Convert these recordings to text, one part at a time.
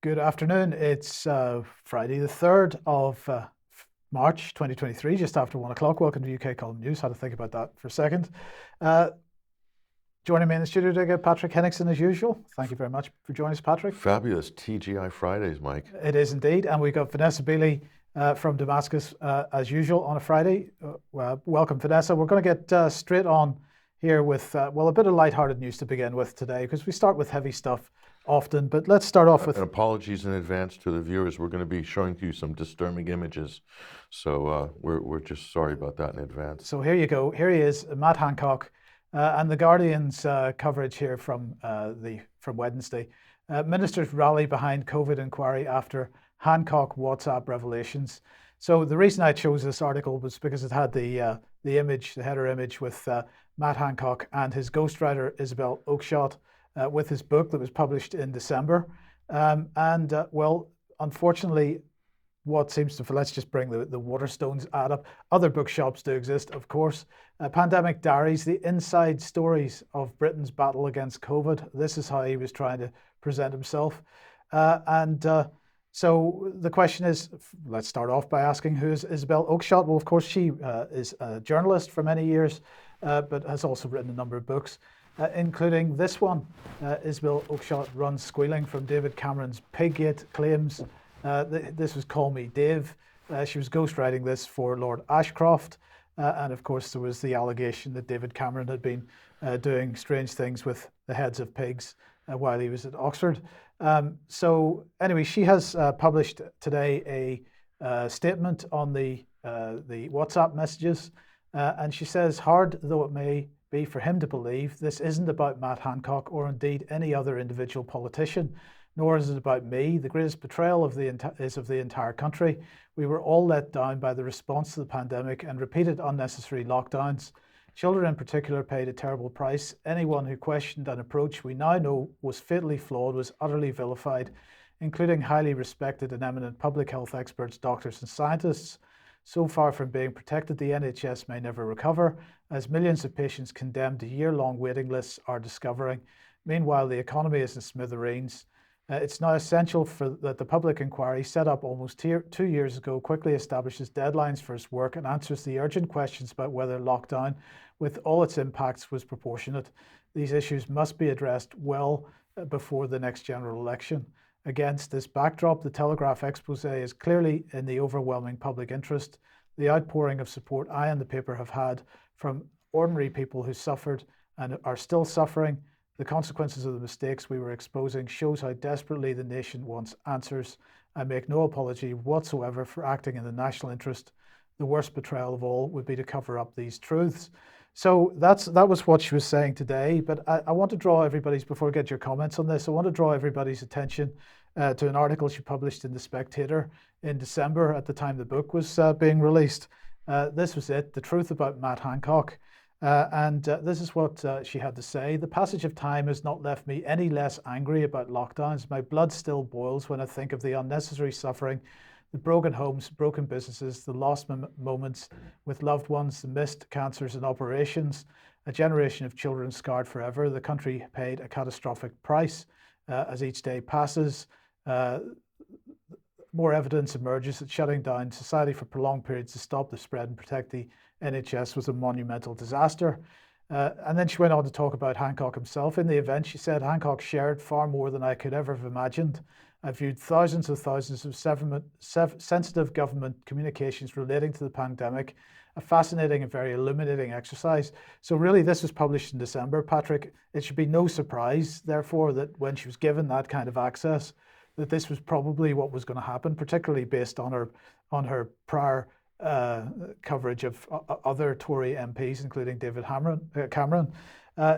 Good afternoon. It's Friday the 3rd of March 2023, just after 1 o'clock. Welcome to UK Column News. Had to think about that for a second. Uh, Joining me in the studio today, Patrick Henningsen, as usual. Thank you very much for joining us, Patrick. Fabulous TGI Fridays, Mike. It is indeed. And we've got Vanessa Beeley from Damascus, as usual, on a Friday. Welcome, Vanessa. We're going to get straight on here with, a bit of lighthearted news to begin with today, because we start with heavy stuff often. But let's start off with... And apologies in advance to the viewers. We're going to be showing you some disturbing images. So we're just sorry about that in advance. So here you go. Here he is, Matt Hancock. And the Guardian's coverage here from Wednesday. Ministers rally behind COVID inquiry after Hancock WhatsApp revelations. So the reason I chose this article was because it had the image, the header image with Matt Hancock and his ghostwriter Isabel Oakeshott with his book that was published in December. Unfortunately, what seems to, let's just bring the Waterstones ad up. Other bookshops do exist, of course. Pandemic Diaries, the inside stories of Britain's battle against COVID. This is how he was trying to present himself. So the question is, let's start off by asking, who is Isabel Oakeshott? Well, of course, she is a journalist for many years, but has also written a number of books, including this one. Isabel Oakeshott runs squealing from David Cameron's Piggate claims. This was Call Me Dave. She was ghostwriting this for Lord Ashcroft. And of course, there was the allegation that David Cameron had been doing strange things with the heads of pigs while he was at Oxford. So anyway, she has published today a statement on the WhatsApp messages. And she says, hard though it may be for him to believe, this isn't about Matt Hancock or indeed any other individual politician. Nor is it about me. The greatest betrayal is of the entire country. We were all let down by the response to the pandemic and repeated unnecessary lockdowns. Children in particular paid a terrible price. Anyone who questioned an approach we now know was fatally flawed was utterly vilified, including highly respected and eminent public health experts, doctors and scientists. So far from being protected, the NHS may never recover, as millions of patients condemned to year-long waiting lists are discovering. Meanwhile, the economy is in smithereens. It's now essential that the public inquiry, set up almost 2 years ago, quickly establishes deadlines for its work and answers the urgent questions about whether lockdown, with all its impacts, was proportionate. These issues must be addressed well before the next general election. Against this backdrop, the Telegraph expose is clearly in the overwhelming public interest. The outpouring of support I and the paper have had from ordinary people who suffered and are still suffering the consequences of the mistakes we were exposing shows how desperately the nation wants answers. I make no apology whatsoever for acting in the national interest. The worst betrayal of all would be to cover up these truths. So that was what she was saying today. But I want to draw everybody's, before I get your comments on this, I want to draw everybody's attention to an article she published in The Spectator in December at the time the book was being released. This was it, The Truth About Matt Hancock. This is what she had to say. The passage of time has not left me any less angry about lockdowns. My blood still boils when I think of the unnecessary suffering, the broken homes, broken businesses, the lost moments with loved ones, the missed cancers and operations, a generation of children scarred forever. The country paid a catastrophic price as each day passes. More evidence emerges that shutting down society for prolonged periods to stop the spread and protect the NHS was a monumental disaster. And then she went on to talk about Hancock himself. In the event, she said, Hancock shared far more than I could ever have imagined. I viewed thousands of sensitive government communications relating to the pandemic, a fascinating and very illuminating exercise. So really, this was published in December. Patrick, it should be no surprise, therefore, that when she was given that kind of access, that this was probably what was going to happen, particularly based on her prior coverage of other Tory MPs, including David Cameron.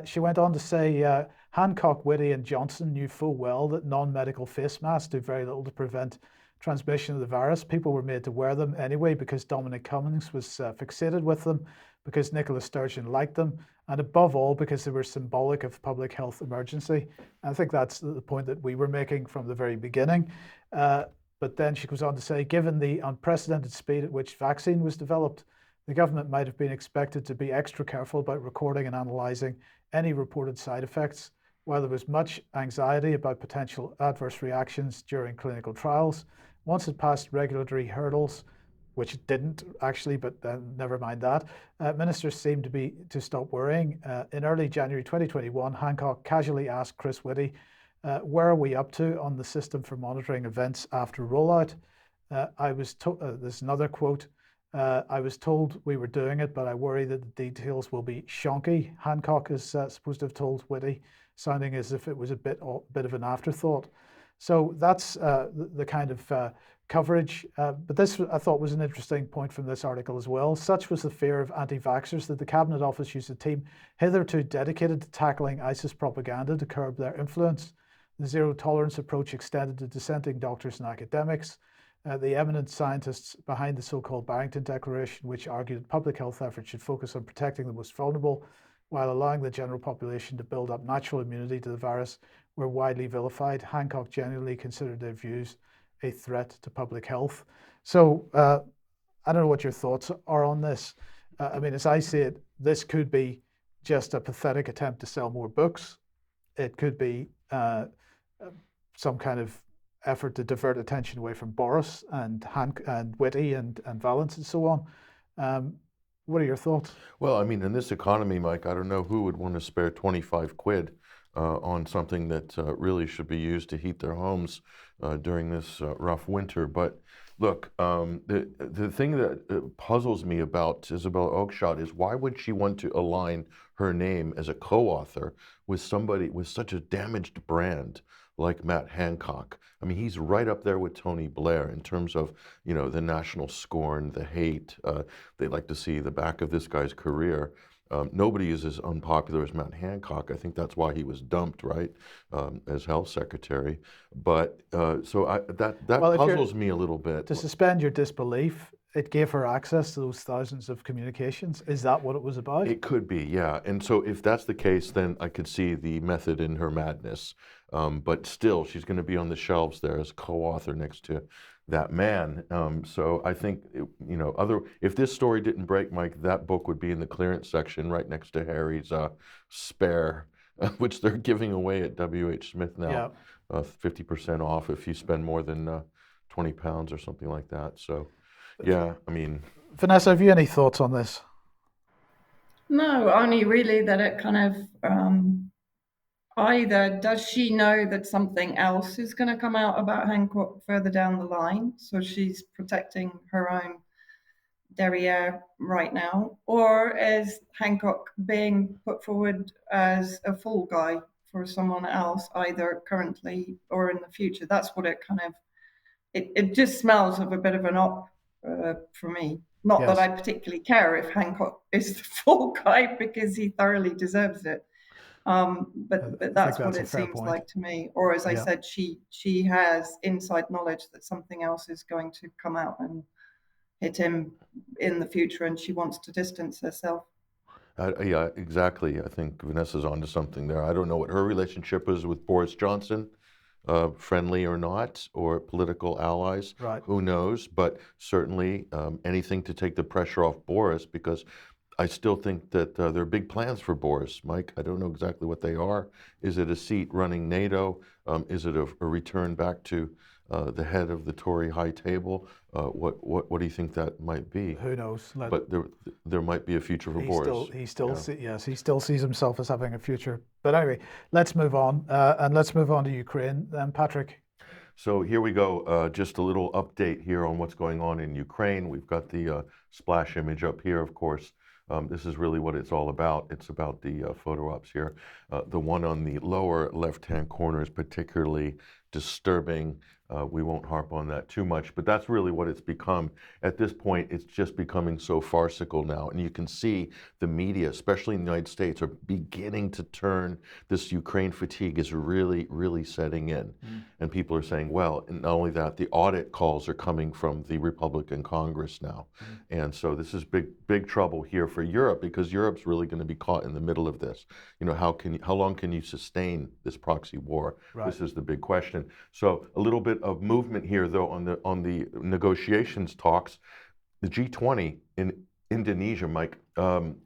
She went on to say, Hancock, Whitty and Johnson knew full well that non-medical face masks do very little to prevent transmission of the virus. People were made to wear them anyway because Dominic Cummings was fixated with them, because Nicola Sturgeon liked them, and above all because they were symbolic of public health emergency. And I think that's the point that we were making from the very beginning. But then she goes on to say, given the unprecedented speed at which vaccine was developed, the government might have been expected to be extra careful about recording and analysing any reported side effects. While there was much anxiety about potential adverse reactions during clinical trials, once it passed regulatory hurdles, which it didn't actually, but never mind that, ministers seemed to stop worrying. In early January 2021, Hancock casually asked Chris Whitty, where are we up to on the system for monitoring events after rollout? I was told, there's another quote, I was told we were doing it, but I worry that the details will be shonky. Hancock is supposed to have told Whitty, sounding as if it was a bit of an afterthought. So that's the kind of coverage. But this, I thought, was an interesting point from this article as well. Such was the fear of anti-vaxxers that the Cabinet Office used a team hitherto dedicated to tackling ISIS propaganda to curb their influence. The zero-tolerance approach extended to dissenting doctors and academics. The eminent scientists behind the so-called Barrington Declaration, which argued public health efforts should focus on protecting the most vulnerable while allowing the general population to build up natural immunity to the virus, were widely vilified. Hancock genuinely considered their views a threat to public health. So I don't know what your thoughts are on this. I mean, as I see it, this could be just a pathetic attempt to sell more books. It could be some kind of effort to divert attention away from Boris and Whitty and Valance and so on. What are your thoughts? Well, I mean, in this economy, Mike, I don't know who would want to spare 25 quid on something that really should be used to heat their homes during this rough winter. But look, the thing that puzzles me about Isabel Oakeshott is why would she want to align her name as a co-author with somebody with such a damaged brand like Matt Hancock? I mean, he's right up there with Tony Blair in terms of, you know, the national scorn, the hate. They like to see the back of this guy's career. Nobody is as unpopular as Matt Hancock. I think that's why he was dumped, right, as health secretary. But so that puzzles me a little bit. To suspend your disbelief, it gave her access to those thousands of communications. Is that what it was about? It could be, yeah. And so if that's the case, then I could see the method in her madness. But still, she's going to be on the shelves there as co-author next to that man. So I think, you know, if this story didn't break, Mike, that book would be in the clearance section right next to Harry's Spare, which they're giving away at W.H. Smith now, 50% off if you spend more than 20 pounds or something like that. So, yeah, I mean. Vanessa, have you any thoughts on this? No, only really that it kind of either does she know that something else is going to come out about Hancock further down the line, so she's protecting her own derriere right now, or is Hancock being put forward as a fall guy for someone else, either currently or in the future? That's what it kind of, it just smells of a bit of an op for me. Not that I particularly care if Hancock is the fall guy, because he thoroughly deserves it. But that's what it seems like to me. Or as I said, she has inside knowledge that something else is going to come out and hit him in the future, and she wants to distance herself. Yeah, exactly. I think Vanessa's onto something there. I don't know what her relationship is with Boris Johnson, friendly or not, or political allies. Right. Who knows? But certainly anything to take the pressure off Boris, because I still think that there are big plans for Boris, Mike. I don't know exactly what they are. Is it a seat running NATO? Is it a return back to the head of the Tory high table? What do you think that might be? Who knows? But there might be a future for Boris. He still sees himself as having a future. But anyway, let's move on, and let's move on to Ukraine then, Patrick. So here we go. Just a little update here on what's going on in Ukraine. We've got the splash image up here, of course. This is really what it's all about. It's about the photo ops here. The one on the lower left-hand corner is particularly disturbing. We won't harp on that too much, but that's really what it's become. At this point, it's just becoming so farcical now. And you can see the media, especially in the United States, are beginning to turn. This Ukraine fatigue is really, really setting in. And people are saying, well, and not only that, the audit calls are coming from the Republican Congress now. And so this is big trouble here for Europe, because Europe's really going to be caught in the middle of this. You know, how long can you sustain this proxy war? Right. This is the big question. So a little bit of movement here, though, on the negotiations talks. The G20 in Indonesia, Mike.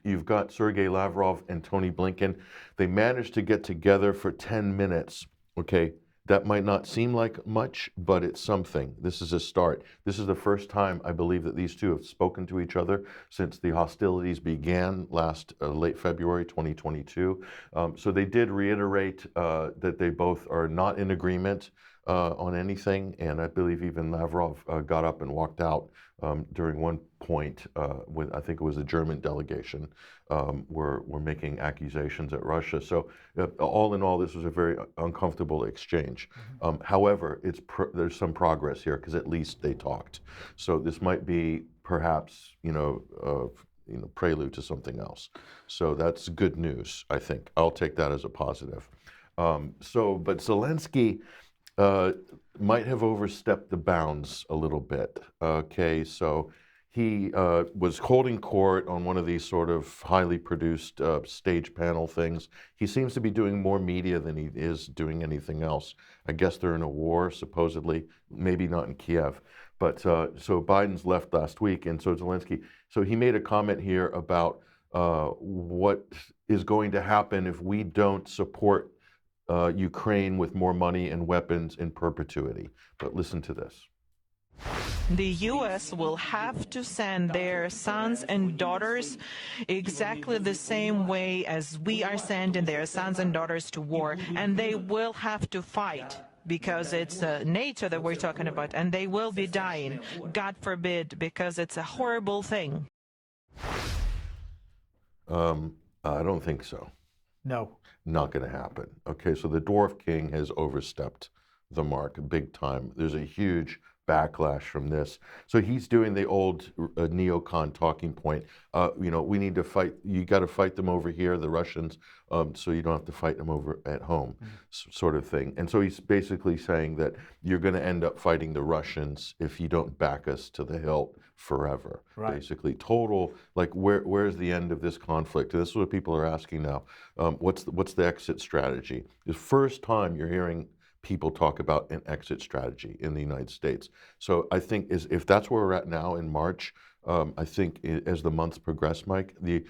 You've got Sergei Lavrov and Tony Blinken. They managed to get together for 10 minutes. Okay, that might not seem like much, but it's something. This is a start. This is the first time I believe that these two have spoken to each other since the hostilities began last late February 2022. So they did reiterate that they both are not in agreement on anything, and I believe even Lavrov got up and walked out during one point with, I think it was a German delegation, were making accusations at Russia. So all in all, this was a very uncomfortable exchange. However, there's some progress here because at least they talked. So this might be perhaps, prelude to something else. So that's good news, I think. I'll take that as a positive. But Zelensky might have overstepped the bounds a little bit. Okay, so he was holding court on one of these sort of highly produced stage panel things. He seems to be doing more media than he is doing anything else. I guess they're in a war, supposedly, maybe not in Kiev. But so Biden's left last week, and so Zelensky. So he made a comment here about what is going to happen if we don't support Ukraine with more money and weapons in perpetuity. But listen to this. The U.S. will have to send their sons and daughters exactly the same way as we are sending their sons and daughters to war, and they will have to fight because it's NATO that we're talking about, and they will be dying, God forbid, because it's a horrible thing. I don't think so. No. Not going to happen. Okay, so the Dwarf King has overstepped the mark big time. There's a huge backlash from this. So he's doing the old neocon talking point. We need to fight. You got to fight them over here, the Russians, so you don't have to fight them over at home, sort of thing. And so he's basically saying that you're going to end up fighting the Russians if you don't back us to the hilt forever. Right. Basically, total. Like, where's the end of this conflict? And this is what people are asking now. What's the exit strategy? The first time you're hearing people talk about an exit strategy in the United States. So I think if that's where we're at now in March, I think as the months progress, Mike, the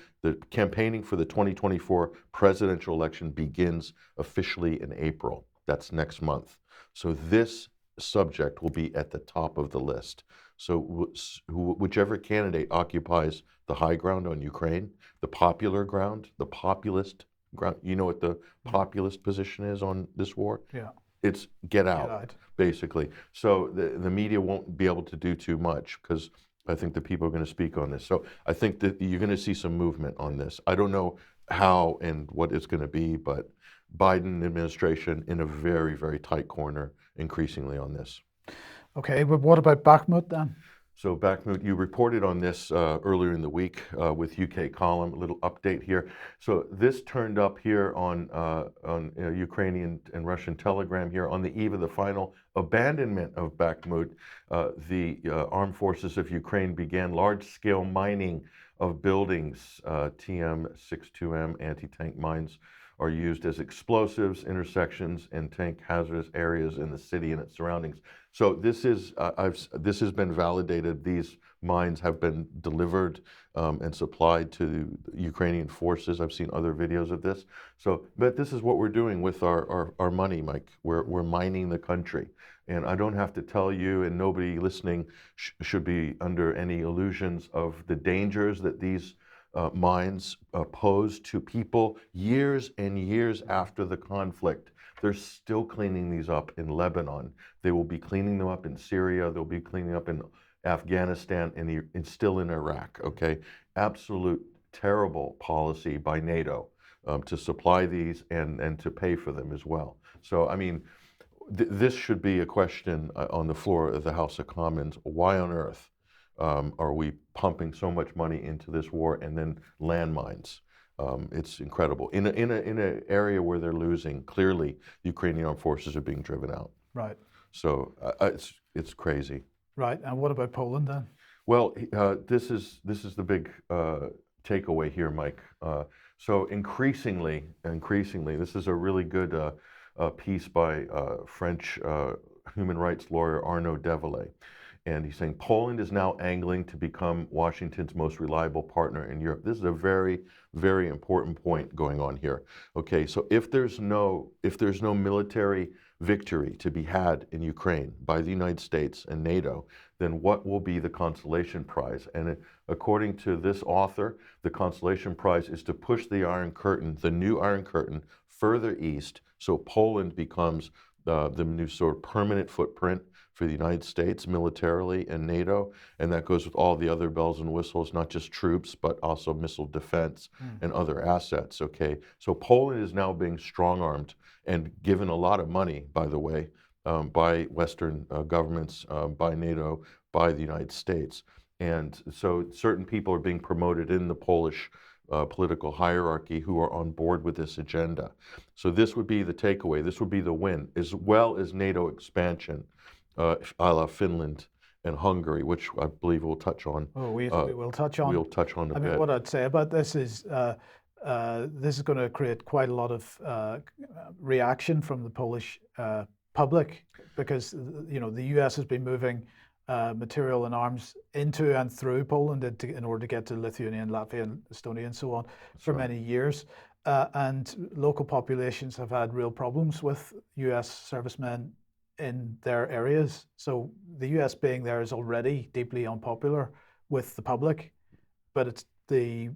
campaigning for the 2024 presidential election begins officially in April. That's next month. So this subject will be at the top of the list. So whichever candidate occupies the high ground on Ukraine, the popular ground, the populist ground, you know what the populist position is on this war? Yeah. It's get out, basically. So the media won't be able to do too much because I think the people are going to speak on this. So I think that you're going to see some movement on this. I don't know how and what it's going to be, but Biden administration in a very, very tight corner increasingly on this. Okay, but what about Bakhmut then? So Bakhmut, you reported on this earlier in the week with UK Column, a little update here. So this turned up here on Ukrainian and Russian Telegram here on the eve of the final abandonment of Bakhmut. The armed forces of Ukraine began large-scale mining of buildings. TM62M anti-tank mines are used as explosives, intersections, and tank hazardous areas in the city and its surroundings. So this has been validated. These mines have been delivered and supplied to the Ukrainian forces. I've seen other videos of this. But this is what we're doing with our money, Mike. We're mining the country. And I don't have to tell you, and nobody listening should be under any illusions of the dangers that these mines pose to people years and years after the conflict. They're still cleaning these up in Lebanon. They will be cleaning them up in Syria. They'll be cleaning up in Afghanistan and still in Iraq, okay? Absolute terrible policy by NATO to supply these and to pay for them as well. So, I mean, this should be a question on the floor of the House of Commons. Why on earth are we pumping so much money into this war and then landmines? It's incredible. In an area where they're losing, clearly the Ukrainian armed forces are being driven out. Right. So it's crazy. Right. And what about Poland then? Well, this is the big takeaway here, Mike. So increasingly, this is a really good piece by French human rights lawyer Arnaud Devalet. And he's saying Poland is now angling to become Washington's most reliable partner in Europe. This is a very, very important point going on here. Okay, so if there's no military victory to be had in Ukraine by the United States and NATO, then what will be the consolation prize? And according to this author, the consolation prize is to push the Iron Curtain, the new Iron Curtain, further east, so Poland becomes the new sort of permanent footprint for the United States militarily and NATO, and that goes with all the other bells and whistles, not just troops, but also missile defense and other assets, okay? So Poland is now being strong-armed and given a lot of money, by the way, by Western governments, by NATO, by the United States. And so certain people are being promoted in the Polish political hierarchy who are on board with this agenda. So this would be the takeaway, this would be the win, as well as NATO expansion, a la Finland and Hungary, which I believe we'll touch on. Oh, we will touch on. We'll touch on a I bit. mean, what I'd say about this is going to create quite a lot of reaction from the Polish public, because the U.S. has been moving material and arms into and through Poland in order to get to Lithuania and Latvia and Estonia and so on for many years. And local populations have had real problems with U.S. servicemen in their areas. So the U.S. being there is already deeply unpopular with the public, but it's the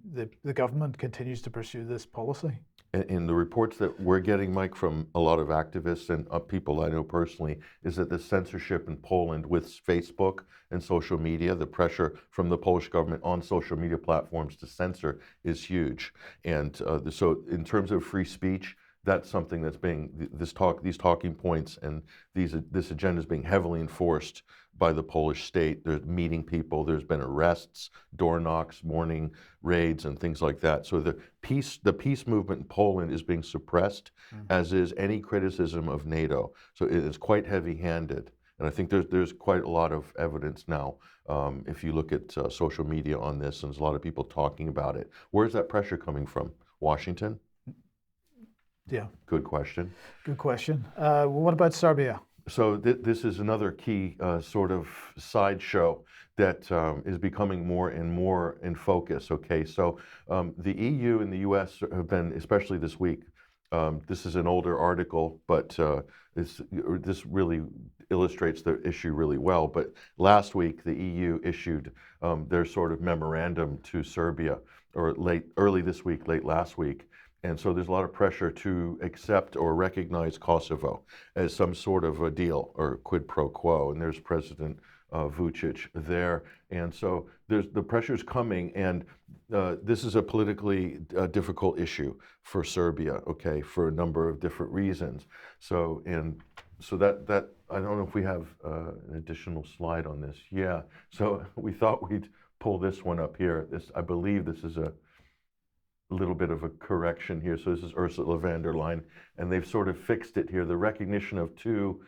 government continues to pursue this policy. In the reports that we're getting, Mike, from a lot of activists and people I know personally, is that the censorship in Poland with Facebook and social media, the pressure from the Polish government on social media platforms to censor is huge. And so in terms of free speech, that's something that's being, these talking points and this agenda is being heavily enforced by the Polish state. They're meeting people, there's been arrests, door knocks, morning raids, and things like that. So the peace movement in Poland is being suppressed, as is any criticism of NATO. So it is quite heavy-handed. And I think there's quite a lot of evidence now, if you look at social media on this, and there's a lot of people talking about it. Where's that pressure coming from? Washington? Yeah. Good question. Good question. What about Serbia? So this is another key sort of sideshow that is becoming more and more in focus. Okay, so the EU and the US have been, especially this week, this is an older article, but this really illustrates the issue really well. But last week, the EU issued their sort of memorandum to Serbia, or early this week, late last week. And so there's a lot of pressure to accept or recognize Kosovo as some sort of a deal or quid pro quo. And there's President Vučić there. And so the pressure's coming, and this is a politically difficult issue for Serbia, okay, for a number of different reasons. So that I don't know if we have an additional slide on this. Yeah, so we thought we'd pull this one up here. I believe this is a little bit of a correction here. So this is Ursula von der Leyen, and they've sort of fixed it here. The recognition of two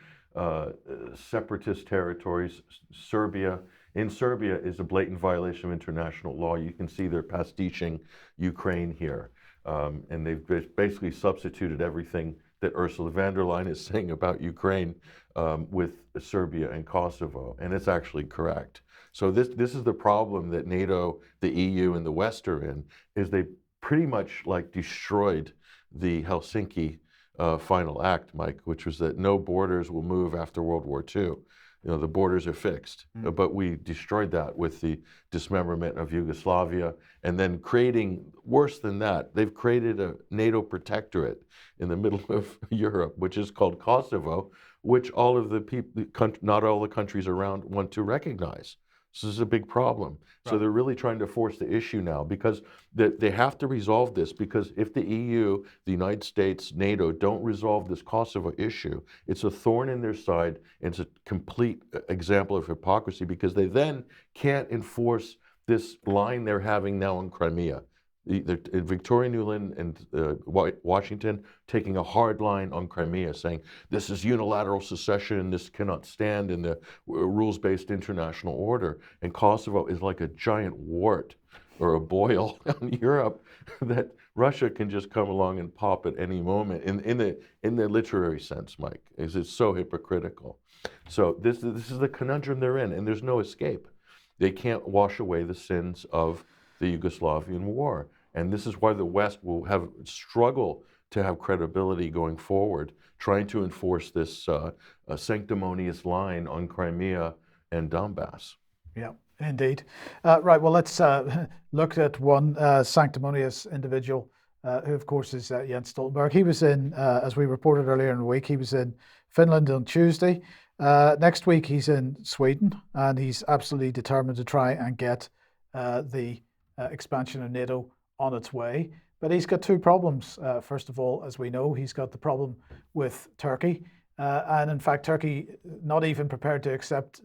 separatist territories, in Serbia is a blatant violation of international law. You can see they're pastiching Ukraine here. And they've basically substituted everything that Ursula von der Leyen is saying about Ukraine with Serbia and Kosovo, and it's actually correct. So this is the problem that NATO, the EU, and the West are in, is they pretty much like destroyed the Helsinki final act, Mike, which was that no borders will move after World War II. The borders are fixed, but we destroyed that with the dismemberment of Yugoslavia, and then creating, worse than that, they've created a NATO protectorate in the middle of Europe, which is called Kosovo, which all of the people, not all the countries around want to recognize. So this is a big problem. Right. So they're really trying to force the issue now, because they have to resolve this, because if the EU, the United States, NATO don't resolve this Kosovo issue, it's a thorn in their side, and it's a complete example of hypocrisy, because they then can't enforce this line they're having now in Crimea. Victoria Nuland and Washington taking a hard line on Crimea, saying this is unilateral secession, this cannot stand in the rules-based international order. And Kosovo is like a giant wart or a boil on Europe that Russia can just come along and pop at any moment. In the literary sense, Mike, it's so hypocritical. So this is the conundrum they're in, and there's no escape. They can't wash away the sins of the Yugoslavian war, and this is why the West will have struggle to have credibility going forward, trying to enforce this sanctimonious line on Crimea and Donbass. Yeah, indeed. Right, well, let's look at one sanctimonious individual who, of course, is Jens Stoltenberg. He was in, as we reported earlier in the week, he was in Finland on Tuesday. Next week, he's in Sweden, and he's absolutely determined to try and get the expansion of NATO on its way. But he's got two problems. First of all, as we know, he's got the problem with Turkey. And in fact, Turkey not even prepared to accept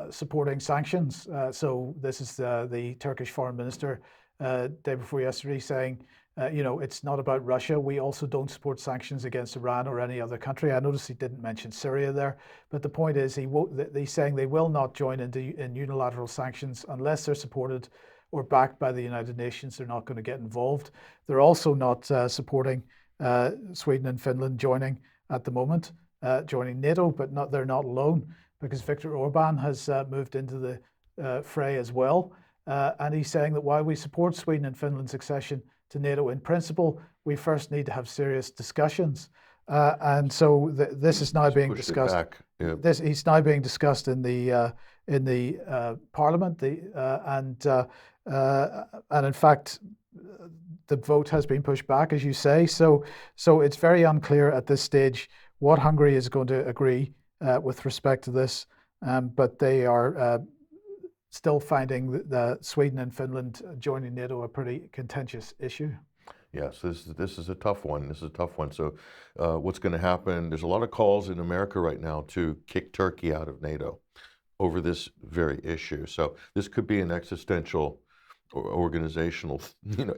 supporting sanctions. So this is the Turkish foreign minister day before yesterday saying, it's not about Russia. We also don't support sanctions against Iran or any other country. I noticed he didn't mention Syria there. But the point is, he's saying they will not join in unilateral sanctions unless they're supported or backed by the United Nations. They're not going to get involved. They're also not supporting Sweden and Finland joining at the moment. Joining NATO, but they're not alone, because Viktor Orban has moved into the fray as well. And he's saying that while we support Sweden and Finland's accession to NATO in principle, we first need to have serious discussions. And so this is now being discussed. Yeah. He's now being discussed in the Parliament, and in fact, the vote has been pushed back, as you say. So it's very unclear at this stage what Hungary is going to agree with respect to this, but they are still finding that Sweden and Finland joining NATO a pretty contentious issue. Yes, this is a tough one. This is a tough one. So what's going to happen, there's a lot of calls in America right now to kick Turkey out of NATO over this very issue. So this could be an existential or organizational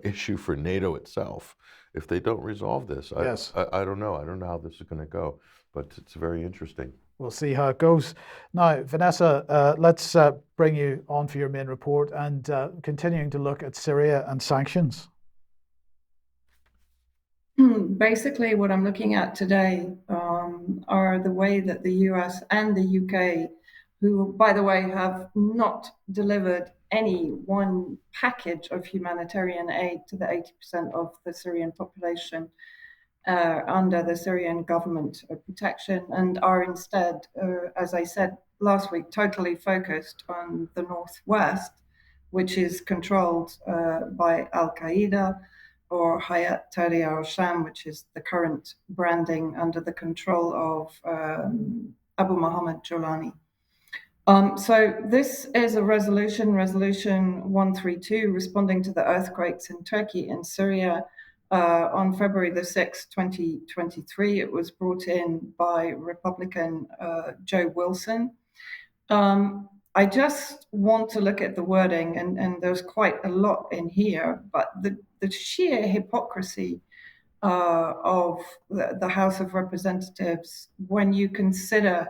issue for NATO itself if they don't resolve this. Yes. I don't know. I don't know how this is going to go, but it's very interesting. We'll see how it goes. Now, Vanessa, let's bring you on for your main report and continuing to look at Syria and sanctions. Basically, what I'm looking at today are the way that the US and the UK, who, by the way, have not delivered any one package of humanitarian aid to the 80% of the Syrian population under the Syrian government protection, and are instead, as I said last week, totally focused on the northwest, which is controlled by Al-Qaeda or Hayat Tahrir al-Sham, which is the current branding under the control of Abu Muhammad Jolani. So this is a resolution 132, responding to the earthquakes in Turkey and Syria on February the 6th, 2023. It was brought in by Republican Joe Wilson. I just want to look at the wording, and there's quite a lot in here, but the sheer hypocrisy of the House of Representatives when you consider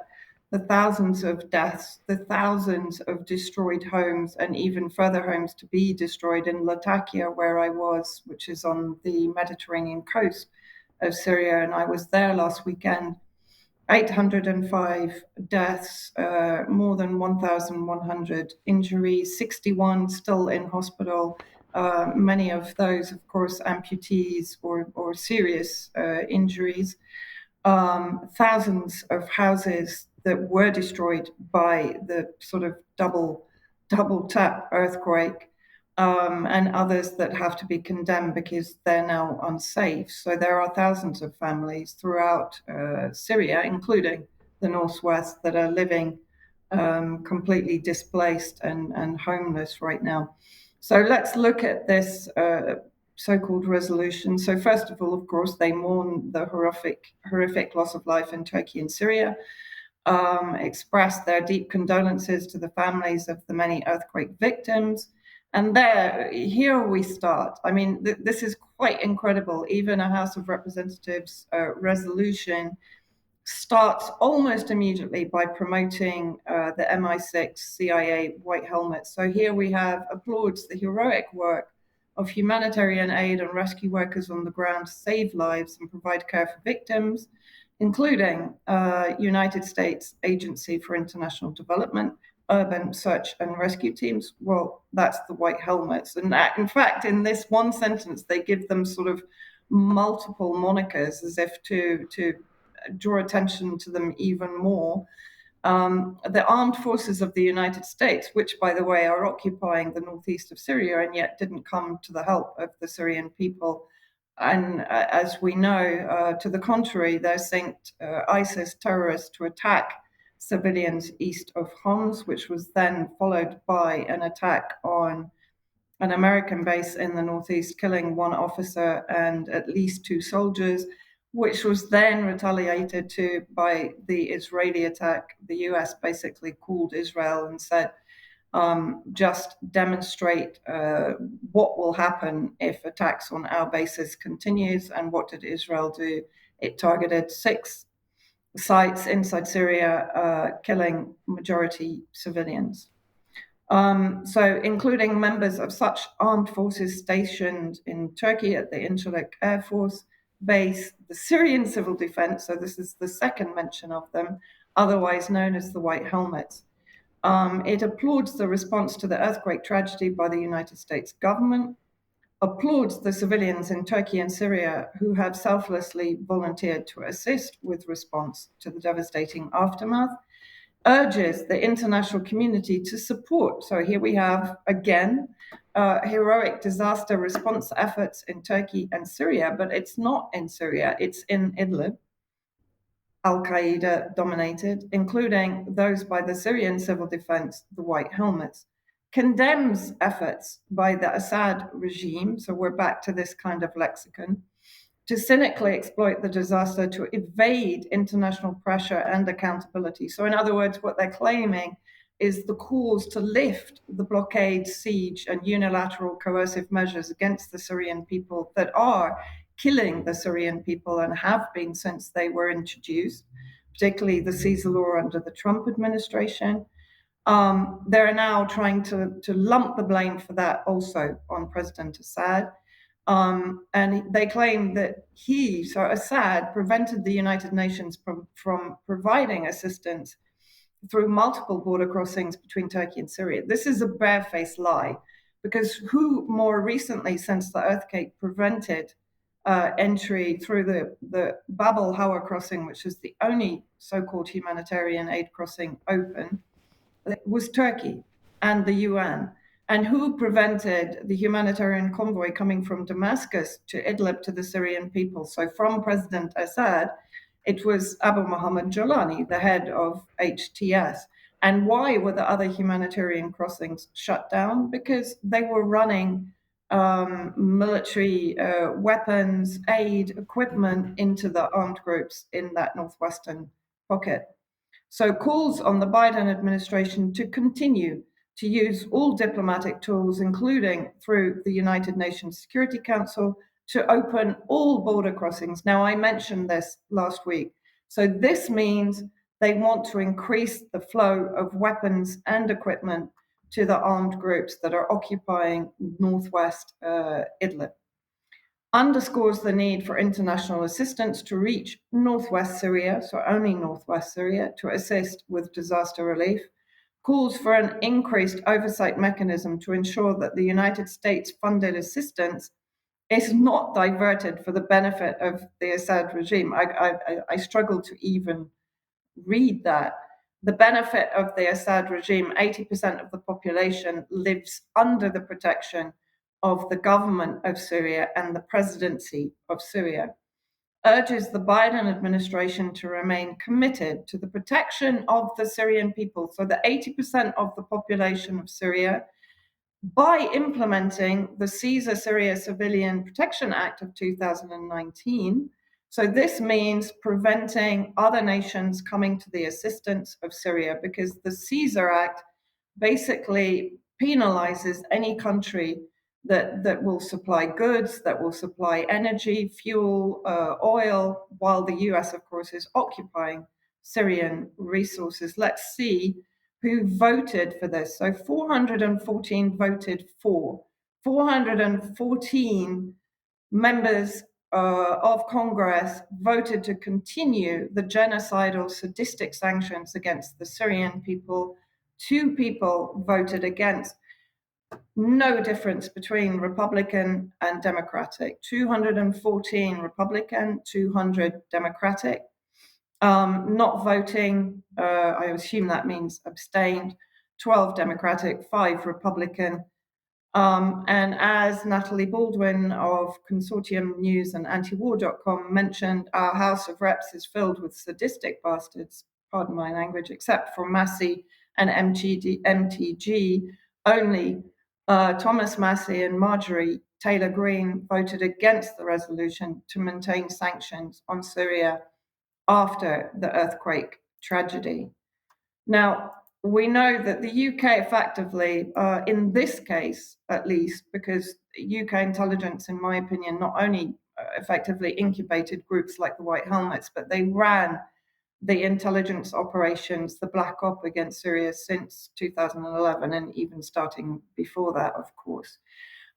the thousands of deaths, the thousands of destroyed homes, and even further homes to be destroyed in Latakia, where I was, which is on the Mediterranean coast of Syria, and I was there last weekend. 805 deaths, more than 1,100 injuries, 61 still in hospital, many of those, of course, amputees or serious injuries. Thousands of houses that were destroyed by the sort of double tap earthquake, and others that have to be condemned because they're now unsafe. So there are thousands of families throughout Syria, including the northwest, that are living completely displaced and homeless right now. So let's look at this so-called resolution. So first of all, of course, they mourn the horrific loss of life in Turkey and Syria, express their deep condolences to the families of the many earthquake victims. And here we start. I mean, this is quite incredible. Even a House of Representatives resolution starts almost immediately by promoting the MI6 CIA white helmets. So here we have applauds the heroic work of humanitarian aid and rescue workers on the ground to save lives and provide care for victims. including United States Agency for International Development, urban search and rescue teams. Well, that's the white helmets. And in fact, in this one sentence, they give them sort of multiple monikers as if to draw attention to them even more. The armed forces of the United States, which, by the way, are occupying the northeast of Syria and yet didn't come to the help of the Syrian people. And as we know, to the contrary, they're sent ISIS terrorists to attack civilians east of Homs, which was then followed by an attack on an American base in the northeast, killing one officer and at least 2 soldiers, which was then retaliated to by the Israeli attack. The US basically called Israel and said, just demonstrate what will happen if attacks on our bases continues. And what did Israel do? It targeted 6 sites inside Syria, killing majority civilians. So including members of such armed forces stationed in Turkey at the Incirlik Air Force Base, the Syrian Civil Defense, so this is the second mention of them, otherwise known as the White Helmets. It applauds the response to the earthquake tragedy by the United States government, applauds the civilians in Turkey and Syria who have selflessly volunteered to assist with response to the devastating aftermath, urges the international community to support. So here we have, again, heroic disaster response efforts in Turkey and Syria, but it's not in Syria, it's in Idlib, Al-Qaeda dominated, including those by the Syrian Civil Defense, the White Helmets, condemns efforts by the Assad regime, so we're back to this kind of lexicon, to cynically exploit the disaster to evade international pressure and accountability. So in other words, what they're claiming is the calls to lift the blockade, siege, and unilateral coercive measures against the Syrian people that are killing the Syrian people and have been since they were introduced, particularly the Caesar law under the Trump administration. They're now trying to lump the blame for that also on President Assad. And they claim that so Assad, prevented the United Nations from providing assistance through multiple border crossings between Turkey and Syria. This is a barefaced lie, because who more recently, since the earthquake, prevented entry through the Bab al-Hawa crossing, which is the only so-called humanitarian aid crossing open, was Turkey and the UN. And who prevented the humanitarian convoy coming from Damascus to Idlib to the Syrian people? So from President Assad, it was Abu Muhammad Jolani, the head of HTS. And why were the other humanitarian crossings shut down? Because they were running military weapons, aid, equipment into the armed groups in that northwestern pocket. So calls on the Biden administration to continue to use all diplomatic tools, including through the United Nations Security Council, to open all border crossings. Now, I mentioned this last week. So this means they want to increase the flow of weapons and equipment to the armed groups that are occupying northwest Idlib. Underscores the need for international assistance to reach northwest Syria, so only northwest Syria, to assist with disaster relief. Calls for an increased oversight mechanism to ensure that the United States funded assistance is not diverted for the benefit of the Assad regime. I struggle to even read that. The benefit of the Assad regime, 80% of the population lives under the protection of the government of Syria and the presidency of Syria. Urges the Biden administration to remain committed to the protection of the Syrian people, so the 80% of the population of Syria, by implementing the Caesar Syria Civilian Protection Act of 2019. So this means preventing other nations coming to the assistance of Syria, because the Caesar Act basically penalizes any country that will supply goods, that will supply energy, fuel, oil, while the US, of course, is occupying Syrian resources. Let's see who voted for this. So 414 voted for. 414 members of Congress voted to continue the genocidal, sadistic sanctions against the Syrian people. 2 people voted against. No difference between Republican and Democratic. 214 Republican, 200 Democratic. Not voting, I assume that means abstained, 12 Democratic, 5 Republican. And as Natalie Baldwin of Consortium News and Antiwar.com mentioned, our House of Reps is filled with sadistic bastards, pardon my language, except for Massey and MTG. Only Thomas Massey and Marjorie Taylor Greene voted against the resolution to maintain sanctions on Syria after the earthquake tragedy. Now, we know that the UK effectively, in this case at least, because UK intelligence, in my opinion, not only effectively incubated groups like the White Helmets, but they ran the intelligence operations, the Black Op against Syria since 2011, and even starting before that, of course.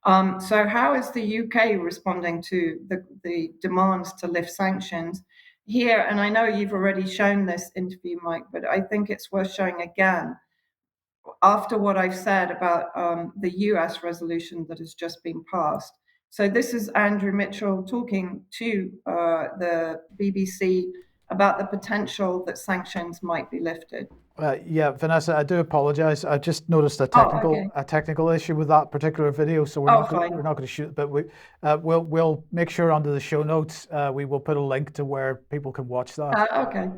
So how is the UK responding to the demands to lift sanctions? Here, and I know you've already shown this interview, Mike, but I think it's worth showing again. After what I've said about the US resolution that has just been passed. So this is Andrew Mitchell talking to the BBC about the potential that sanctions might be lifted. Yeah, Vanessa, I do apologize. I just noticed a technical issue with that particular video, so we're not going to shoot. But we'll make sure under the show notes we will put a link to where people can watch that. Okay.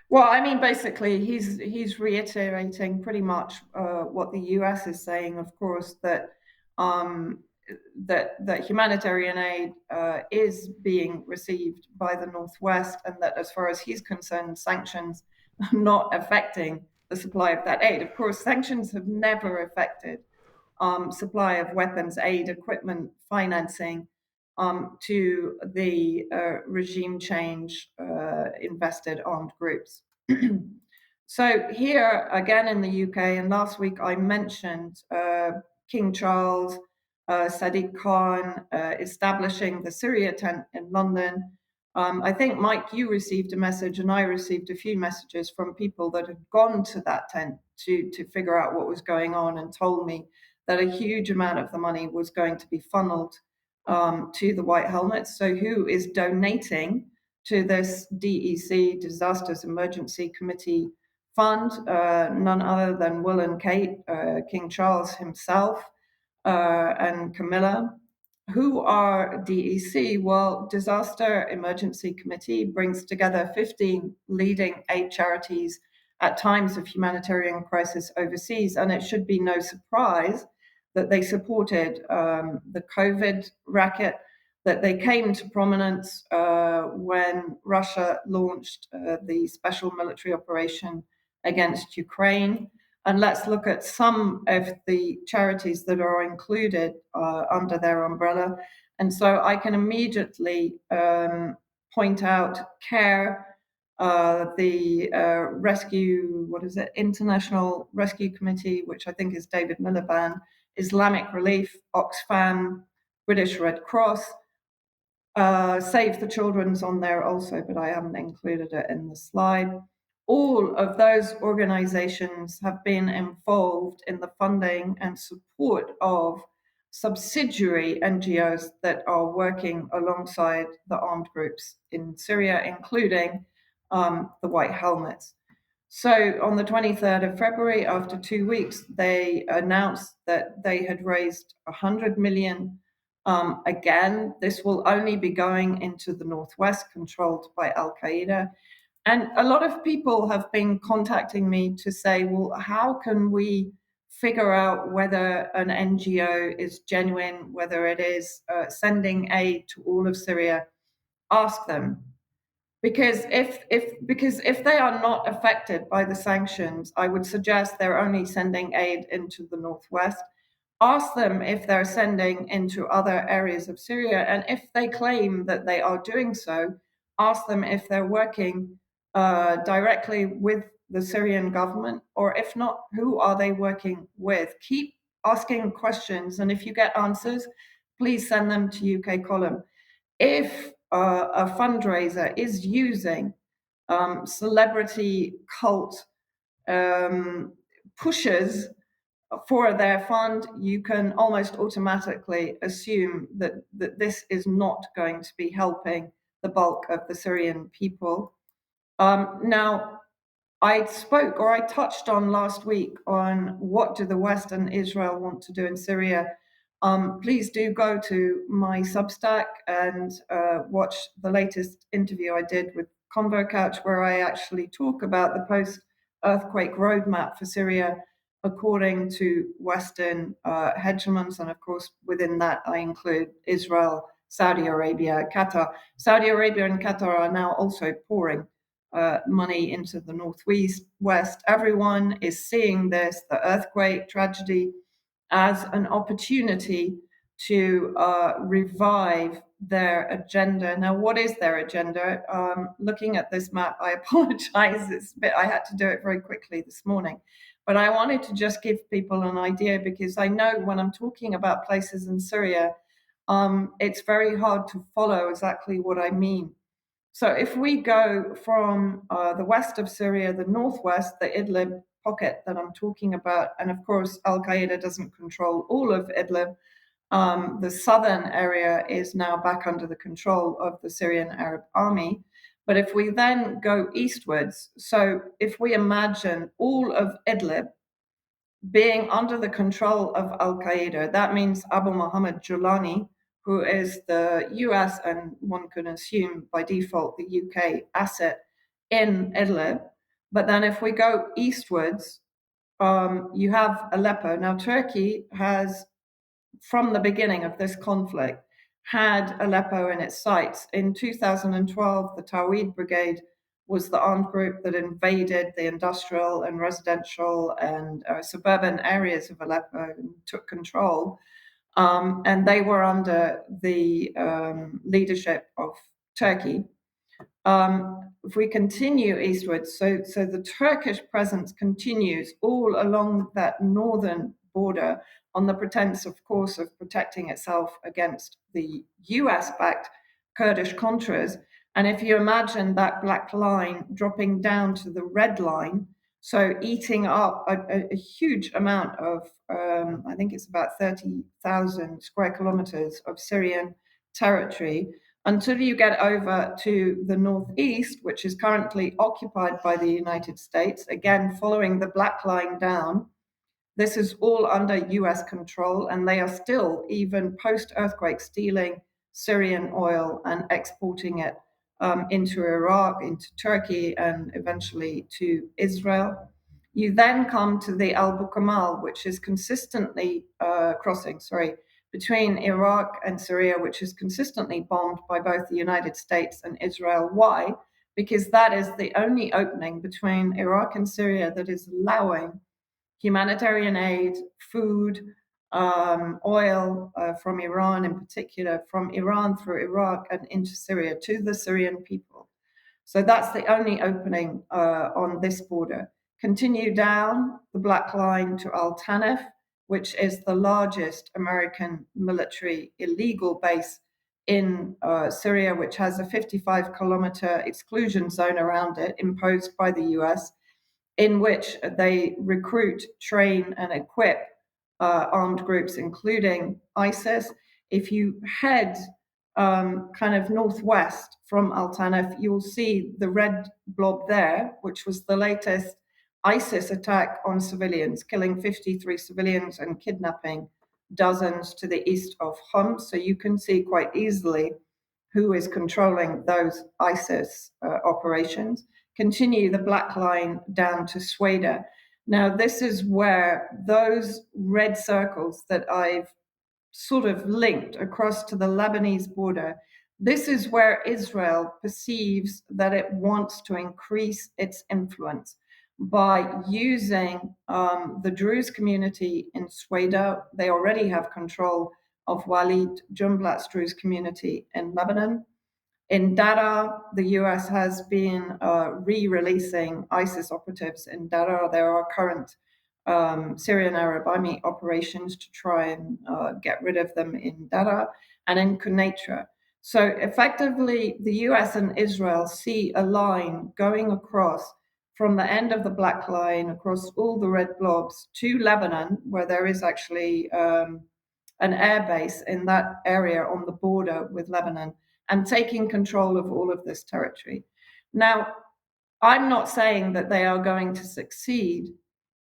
Well, I mean, basically, he's reiterating pretty much what the US is saying, of course, that that humanitarian aid is being received by the Northwest, and that as far as he's concerned, sanctions are not affecting the supply of that aid. Of course, sanctions have never affected supply of weapons, aid, equipment, financing to the regime change invested armed groups. So here again in the UK, and last week I mentioned King Charles, Sadiq Khan establishing the Syria tent in London. I think, Mike, you received a message, and I received a few messages from people that had gone to that tent to figure out what was going on, and told me that a huge amount of the money was going to be funneled to the White Helmets. So who is donating to this DEC, Disasters Emergency Committee Fund? None other than Will and Kate, King Charles himself, and Camilla. Who are DEC? Well, Disaster Emergency Committee brings together 15 leading aid charities at times of humanitarian crisis overseas, and it should be no surprise that they supported the COVID racket, that they came to prominence when Russia launched the special military operation against Ukraine. And let's look at some of the charities that are included under their umbrella. And so I can immediately point out CARE, the International Rescue Committee, which I think is David Miliband, Islamic Relief, Oxfam, British Red Cross, Save the Children's on there also, but I haven't included it in the slide. All of those organizations have been involved in the funding and support of subsidiary NGOs that are working alongside the armed groups in Syria, including the White Helmets. So on the 23rd of February, after 2 weeks, they announced that they had raised 100 million. Again, this will only be going into the Northwest, controlled by Al-Qaeda. And a lot of people have been contacting me to say, well, how can we figure out whether an NGO is genuine, whether it is sending aid to all of Syria? Ask them. Because if they are not affected by the sanctions, I would suggest they're only sending aid into the Northwest. Ask them if they're sending into other areas of Syria, and if they claim that they are doing so, ask them if they're working directly with the Syrian government, or if not, who are they working with? Keep asking questions, and if you get answers, please send them to UK Column. If a fundraiser is using celebrity cult pushes for their fund, you can almost automatically assume that this is not going to be helping the bulk of the Syrian people. Now, I touched on last week on what do the West and Israel want to do in Syria. Please do go to my Substack and watch the latest interview I did with ConvoCouch, where I actually talk about the post-earthquake roadmap for Syria according to Western hegemons. And of course, within that, I include Israel, Saudi Arabia, Qatar. Saudi Arabia and Qatar are now also pouring money into the West. Everyone is seeing this, the earthquake tragedy, as an opportunity to revive their agenda. Now, what is their agenda? Looking at this map, I apologize. I had to do it very quickly this morning. But I wanted to just give people an idea, because I know when I'm talking about places in Syria, it's very hard to follow exactly what I mean. So if we go from the west of Syria, the northwest, the Idlib pocket that I'm talking about, and of course, Al-Qaeda doesn't control all of Idlib. The southern area is now back under the control of the Syrian Arab Army. But if we then go eastwards, so if we imagine all of Idlib being under the control of Al-Qaeda, that means Abu Muhammad Julani, who is the US and one can assume by default the UK asset in Idlib. But then if we go eastwards, you have Aleppo. Now, Turkey has, from the beginning of this conflict, had Aleppo in its sights. In 2012, the Tawhid Brigade was the armed group that invaded the industrial and residential and suburban areas of Aleppo and took control. And they were under the leadership of Turkey. If we continue eastwards, so the Turkish presence continues all along that northern border on the pretense, of course, of protecting itself against the US-backed Kurdish Contras. And if you imagine that black line dropping down to the red line, so eating up a huge amount of, I think it's about 30,000 square kilometers of Syrian territory, until you get over to the northeast, which is currently occupied by the United States, again, following the black line down. This is all under US control, and they are still, even post-earthquake, stealing Syrian oil and exporting it into Iraq, into Turkey, and eventually to Israel. You then come to the Al Bukamal, which is consistently between Iraq and Syria, which is consistently bombed by both the United States and Israel. Why? Because that is the only opening between Iraq and Syria that is allowing humanitarian aid, food, oil from Iran in particular, from Iran through Iraq and into Syria to the Syrian people. So that's the only opening on this border. Continue down the black line to Al Tanif, which is the largest American military illegal base in Syria, which has a 55-kilometer exclusion zone around it imposed by the US, in which they recruit, train, and equip armed groups, including ISIS. If you head kind of northwest from Al Tanif, you'll see the red blob there, which was the latest ISIS attack on civilians, killing 53 civilians and kidnapping dozens to the east of Homs. So you can see quite easily who is controlling those ISIS operations. Continue the black line down to Sweda. Now, this is where those red circles that I've sort of linked across to the Lebanese border, this is where Israel perceives that it wants to increase its influence by using the Druze community in Sweda. They already have control of Walid Jumblat's Druze community in Lebanon. In Dara, the US has been re-releasing ISIS operatives in Dara. There are current Syrian Arab Army operations to try and get rid of them in Dara and in Quneitra. So effectively, the US and Israel see a line going across from the end of the black line across all the red blobs to Lebanon, where there is actually an air base in that area on the border with Lebanon, and taking control of all of this territory. Now, I'm not saying that they are going to succeed,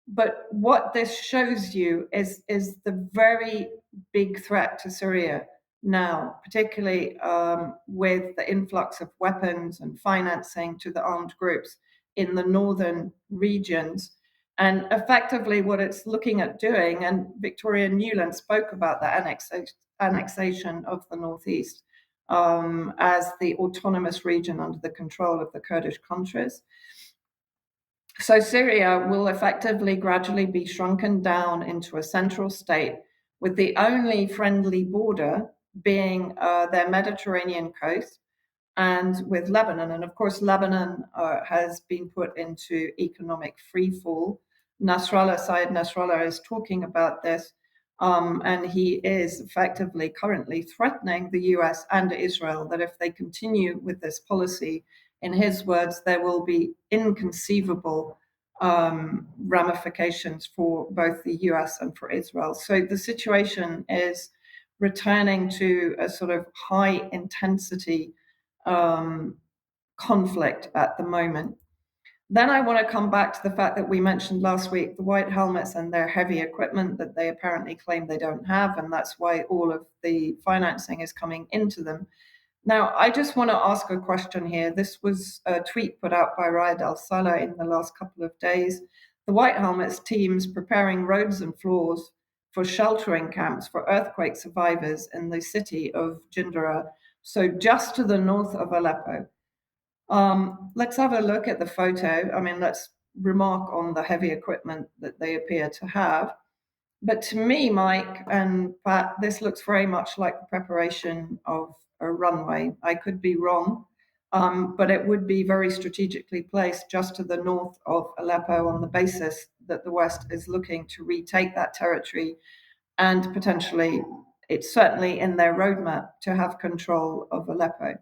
but what this shows you is the very big threat to Syria now, particularly with the influx of weapons and financing to the armed groups in the northern regions. And effectively, what it's looking at doing, and Victoria Newland spoke about the annexation of the northeast as the autonomous region under the control of the Kurdish countries. So Syria will effectively gradually be shrunken down into a central state, with the only friendly border being their Mediterranean coast and with Lebanon. And of course, Lebanon has been put into economic freefall. Syed Nasrallah is talking about this, and he is effectively currently threatening the US and Israel that if they continue with this policy, in his words, there will be inconceivable ramifications for both the US and for Israel. So the situation is returning to a sort of high intensity conflict at the moment. Then I want to come back to the fact that we mentioned last week the white helmets and their heavy equipment that they apparently claim they don't have, and that's why all of the financing is coming into them. Now, I just want to ask a question here. This was a tweet put out by Riyad al-Saleh in the last couple of days. The White Helmets teams preparing roads and floors for sheltering camps for earthquake survivors in the city of Jindara, so just to the north of Aleppo. Let's have a look at the photo. I mean, let's remark on the heavy equipment that they appear to have. But to me, Mike and Pat, this looks very much like the preparation of a runway. I could be wrong, but it would be very strategically placed just to the north of Aleppo on the basis that the West is looking to retake that territory, and potentially it's certainly in their roadmap to have control of Aleppo.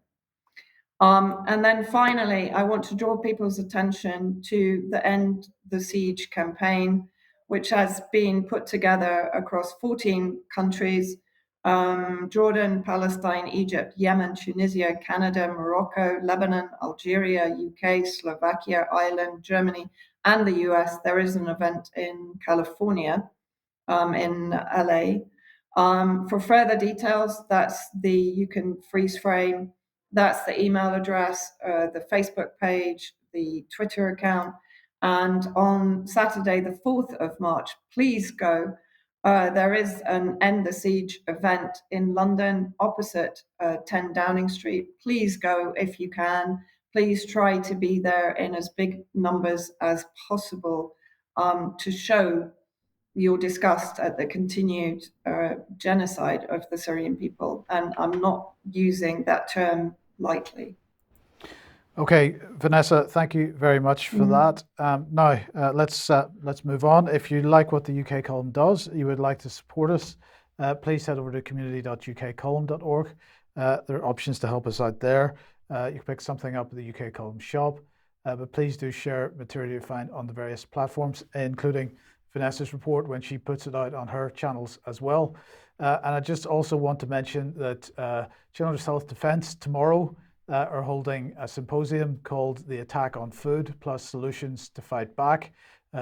And then finally, I want to draw people's attention to the End the Siege campaign, which has been put together across 14 countries: Jordan, Palestine, Egypt, Yemen, Tunisia, Canada, Morocco, Lebanon, Algeria, UK, Slovakia, Ireland, Germany, and the US. There is an event in California, in LA. For further details, you can freeze frame. That's the email address, the Facebook page, the Twitter account. And on Saturday, the 4th of March, please go. There is an End the Siege event in London opposite 10 Downing Street. Please go if you can. Please try to be there in as big numbers as possible to show your disgust at the continued genocide of the Syrian people. And I'm not using that term lightly. Okay, Vanessa, thank you very much for that. Now, let's move on. If you like what the UK Column does, you would like to support us, please head over to community.ukcolumn.org. There are options to help us out there. You can pick something up at the UK Column shop, but please do share material you find on the various platforms, including Vanessa's report when she puts it out on her channels as well. And I just also want to mention that Children's Health Defence tomorrow are holding a symposium called The Attack on Food Plus Solutions to Fight Back.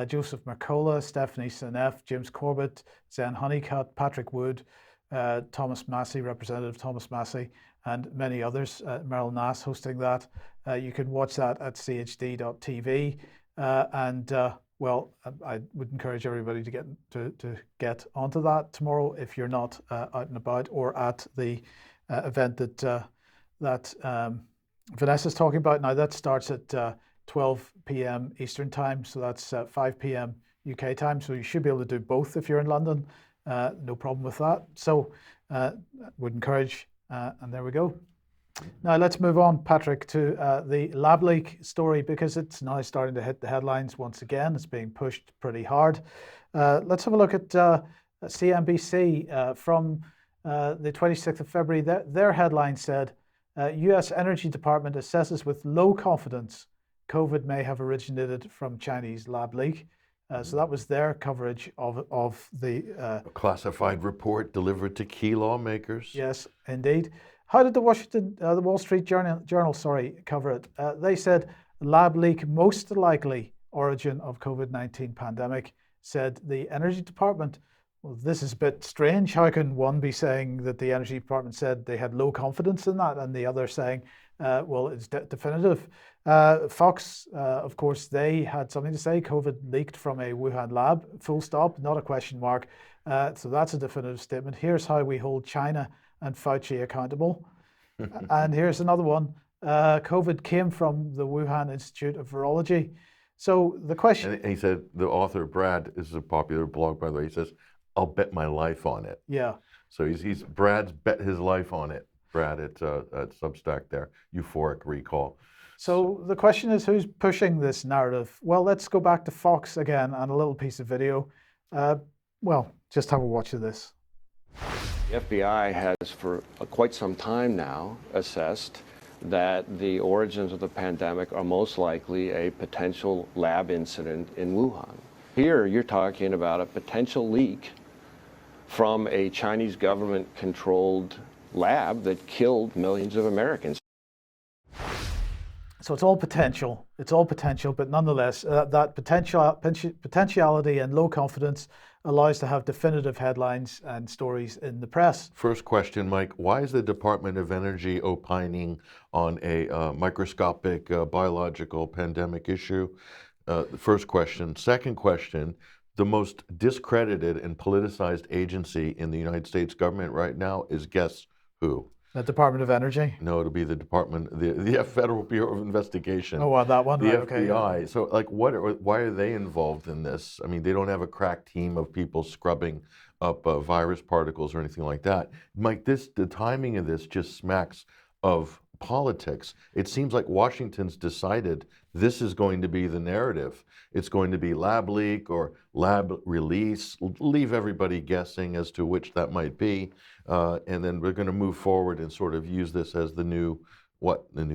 Joseph Mercola, Stephanie Seneff, James Corbett, Zen Honeycutt, Patrick Wood, Thomas Massey, Representative Thomas Massey, and many others. Meryl Nass hosting that. You can watch that at chd.tv. Well, I would encourage everybody to get onto that tomorrow if you're not out and about or at the event that Vanessa's talking about. Now that starts at 12 p.m. Eastern time, so that's 5 p.m. UK time. So you should be able to do both if you're in London. No problem with that. So would encourage, and there we go. Now let's move on, Patrick, to the lab leak story, because it's now starting to hit the headlines once again. It's being pushed pretty hard. Let's have a look at CNBC from the 26th of February. Their headline said, U.S. Energy Department assesses with low confidence COVID may have originated from Chinese lab leak. So that was their coverage of the. A classified report delivered to key lawmakers. Yes, indeed. How did the Wall Street Journal, cover it? They said lab leak most likely origin of COVID-19 pandemic. Said the Energy Department. Well, this is a bit strange. How can one be saying that the Energy Department said they had low confidence in that, and the other saying, well, it's definitive? Fox, of course, they had something to say. COVID leaked from a Wuhan lab, full stop, not a question mark. So that's a definitive statement. Here's how we hold China and Fauci accountable. And here's another one. COVID came from the Wuhan Institute of Virology. So the question... And he said, the author, Brad, this is a popular blog, by the way, he says, I'll bet my life on it. Yeah. So Brad's bet his life on it. Brad at Substack there, Euphoric Recall. So the question is, who's pushing this narrative? Well, let's go back to Fox again and a little piece of video. Well, just have a watch of this. The FBI has for quite some time now assessed that the origins of the pandemic are most likely a potential lab incident in Wuhan. Here you're talking about a potential leak from a Chinese government-controlled lab that killed millions of Americans. So it's all potential, but nonetheless, that potentiality and low confidence allows to have definitive headlines and stories in the press. First question, Mike, why is the Department of Energy opining on a microscopic biological pandemic issue? First question. Second question, the most discredited and politicized agency in the United States government right now is guess who? The Department of Energy? No, it'll be the the Federal Bureau of Investigation. Oh, well, that one, the right, FBI. Okay. So, like, why are they involved in this? I mean, they don't have a crack team of people scrubbing up virus particles or anything like that. Mike, the timing of this just smacks of politics. It seems like Washington's decided this is going to be the narrative. It's going to be lab leak or lab release. Leave everybody guessing as to which that might be. And then we're going to move forward and sort of use this as the new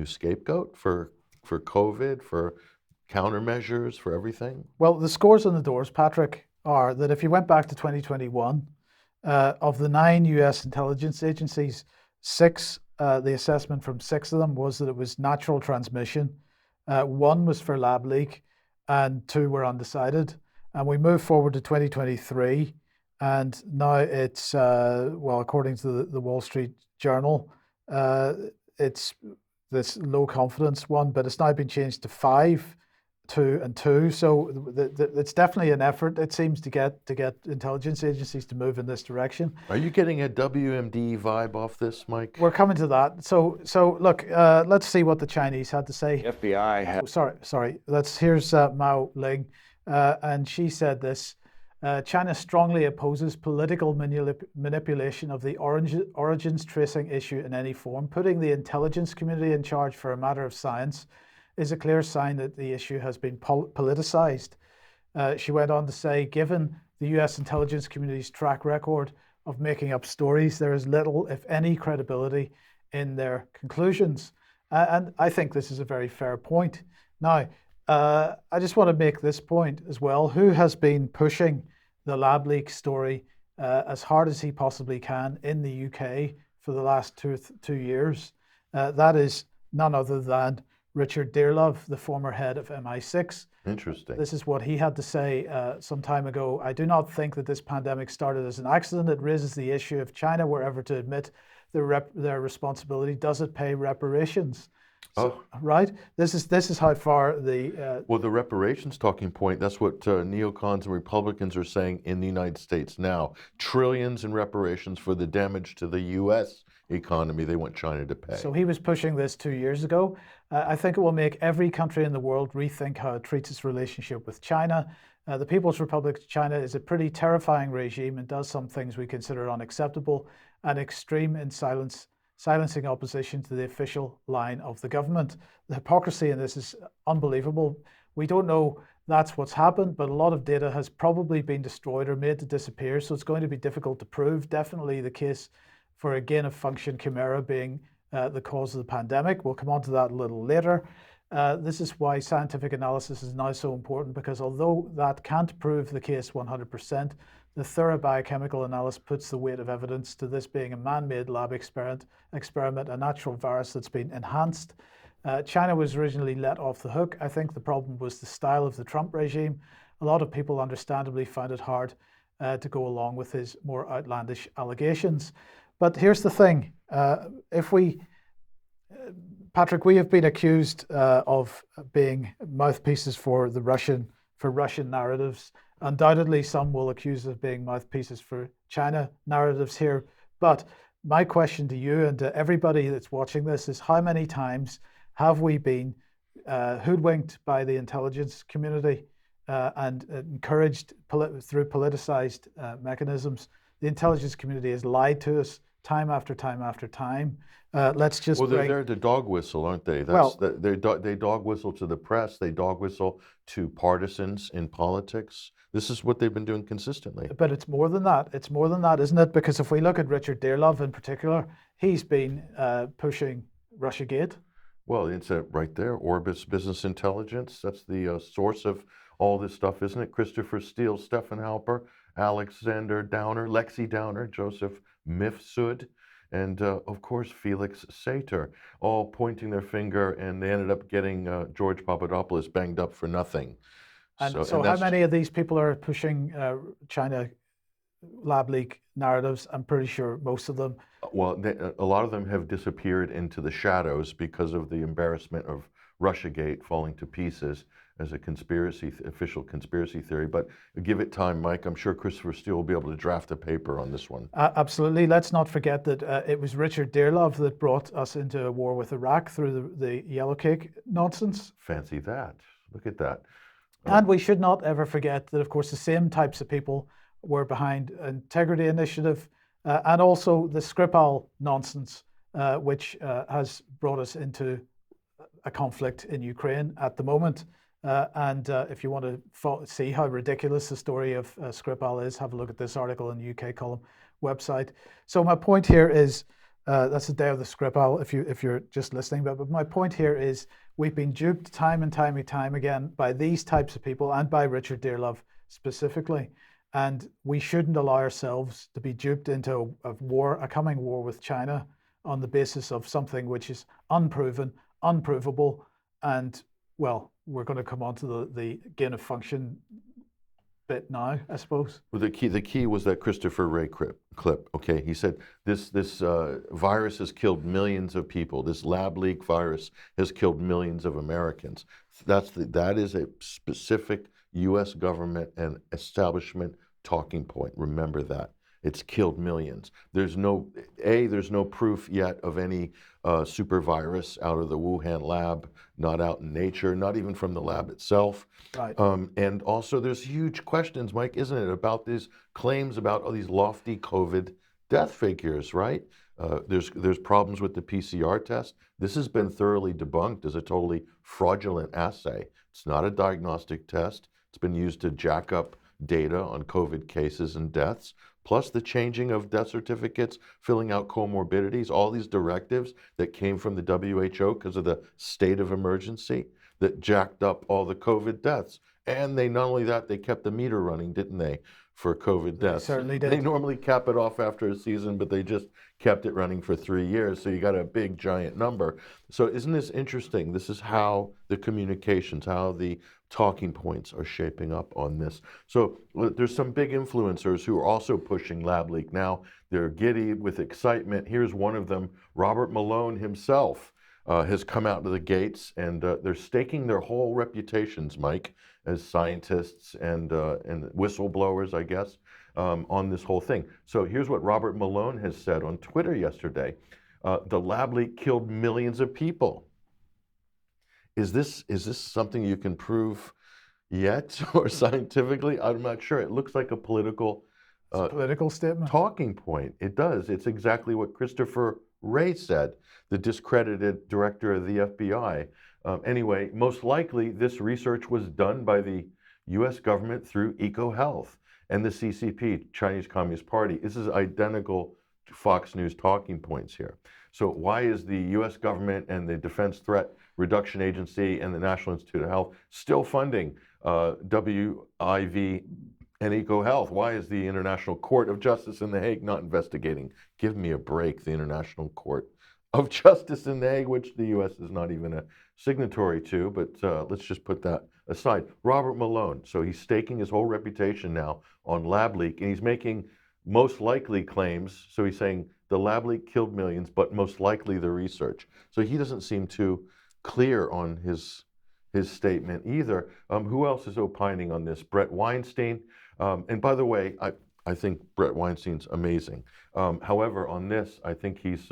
scapegoat for COVID, for countermeasures, for everything? Well, the scores on the doors, Patrick, are that if you went back to 2021, of the 9 U.S. intelligence agencies, the assessment from 6 of them was that it was natural transmission. 1 was for lab leak, and 2 were undecided. And we move forward to 2023, and now it's, well, according to the Wall Street Journal, it's this low confidence one, but it's now been changed to 5, 2, and 2. So it's definitely an effort, it seems, to get intelligence agencies to move in this direction. Are you getting a WMD vibe off this, Mike? We're coming to that. So look, let's see what the Chinese had to say. The FBI has... Sorry. Here's Mao Ling, and she said this. China strongly opposes political manipulation of the origins tracing issue in any form. Putting the intelligence community in charge for a matter of science is a clear sign that the issue has been politicized. She went on to say, given the US intelligence community's track record of making up stories, there is little, if any, credibility in their conclusions. And I think this is a very fair point. Now, I just want to make this point as well. Who has been pushing the lab leak story as hard as he possibly can in the UK for the last two years? That is none other than Richard Dearlove, the former head of MI6. Interesting. This is what he had to say some time ago. I do not think that this pandemic started as an accident. It raises the issue if China were ever to admit their responsibility. Does it pay reparations? So, right? This is how far the... Well, the reparations talking point, that's what neocons and Republicans are saying in the United States now. Trillions in reparations for the damage to the U.S. economy they want China to pay. So he was pushing this 2 years ago. I think it will make every country in the world rethink how it treats its relationship with China. The People's Republic of China is a pretty terrifying regime and does some things we consider unacceptable and extreme in silencing opposition to the official line of the government. The hypocrisy in this is unbelievable. We don't know that's what's happened, but a lot of data has probably been destroyed or made to disappear, so it's going to be difficult to prove. Definitely the case for a gain of function chimera being the cause of the pandemic. We'll come on to that a little later. This is why scientific analysis is now so important, because although that can't prove the case 100%, the thorough biochemical analysis puts the weight of evidence to this being a man-made lab experiment, a natural virus that's been enhanced. China was originally let off the hook. I think the problem was the style of the Trump regime. A lot of people understandably found it hard to go along with his more outlandish allegations. But here's the thing. Patrick, we have been accused of being mouthpieces for Russian narratives. Undoubtedly, some will accuse us of being mouthpieces for China narratives here. But my question to you and to everybody that's watching this is, how many times have we been hoodwinked by the intelligence community and encouraged through politicized mechanisms? The intelligence community has lied to us time after time after time. Let's just they're the dog whistle, aren't they? They dog whistle to the press. They dog whistle to partisans in politics. This is what they've been doing consistently. But it's more than that. It's more than that, isn't it? Because if we look at Richard Dearlove in particular, he's been pushing Russiagate. Well, it's right there. Orbis Business Intelligence. That's the source of all this stuff, isn't it? Christopher Steele, Stefan Halper, Alexander Downer, Lexi Downer, Joseph Mifsud, and of course Felix Sater, all pointing their finger, and they ended up getting George Papadopoulos banged up for nothing. And so how many of these people are pushing China lab leak narratives? I'm pretty sure most of them. Well, a lot of them have disappeared into the shadows because of the embarrassment of Russiagate falling to pieces as a official conspiracy theory. But give it time, Mike. I'm sure Christopher Steele will be able to draft a paper on this one. Absolutely. Let's not forget that it was Richard Dearlove that brought us into a war with Iraq through the yellow cake nonsense. Fancy that. Look at that. And we should not ever forget that, of course, the same types of people were behind Integrity Initiative and also the Skripal nonsense, which has brought us into a conflict in Ukraine at the moment. And if you want to see how ridiculous the story of Skripal is, have a look at this article on the UK Column website. So my point here is, that's the day of the Skripal if you're just listening. But my point here is, we've been duped time and time again by these types of people and by Richard Dearlove specifically. And we shouldn't allow ourselves to be duped into a coming war with China on the basis of something which is unproven, unprovable, and, well, we're going to come on to the gain of function bit now, I suppose. Well, the key was that Christopher Wray clip. Okay, he said this virus has killed millions of people. This lab leak virus has killed millions of Americans. That is a specific U.S. government and establishment talking point. Remember that. It's killed millions. There's no proof yet of any super virus out of the Wuhan lab, not out in nature, not even from the lab itself. Right. And also there's huge questions, Mike, isn't it, about these claims about all these lofty COVID death figures, right? There's problems with the PCR test. This has been thoroughly debunked as a totally fraudulent assay. It's not a diagnostic test. It's been used to jack up data on COVID cases and deaths, plus the changing of death certificates, filling out comorbidities, all these directives that came from the WHO because of the state of emergency that jacked up all the COVID deaths. And they, not only that, they kept the meter running, didn't they, for COVID deaths? They certainly did. They normally cap it off after a season, but they just kept it running for 3 years. So you got a big, giant number. So isn't this interesting? This is how the communications, how the talking points are shaping up on this. So there's some big influencers who are also pushing lab leak now. They're giddy with excitement. Here's one of them, Robert Malone himself. Has come out to the gates, and they're staking their whole reputations, Mike, as scientists and whistleblowers, I guess, on this whole thing. So here's what Robert Malone has said on Twitter yesterday. The lab leak killed millions of people. Is this something you can prove yet or scientifically? I'm not sure. It looks like a political statement. Talking point. It does. It's exactly what Christopher Wray said, the discredited director of the FBI. Anyway, most likely this research was done by the U.S. government through EcoHealth and the CCP, Chinese Communist Party. This is identical to Fox News talking points here. So why is the U.S. government and the Defense Threat Reduction Agency and the National Institute of Health still funding WIV and EcoHealth? Why is the International Court of Justice in The Hague not investigating? Give me a break, the International Court of Justice in The Hague, which the U.S. is not even a signatory to, but let's just put that aside. Robert Malone, so he's staking his whole reputation now on lab leak, and he's making most likely claims. So he's saying the lab leak killed millions, but most likely the research. So he doesn't seem too clear on his statement either. Who else is opining on this? Brett Weinstein. And by the way, I think Brett Weinstein's amazing. However, on this, I think he's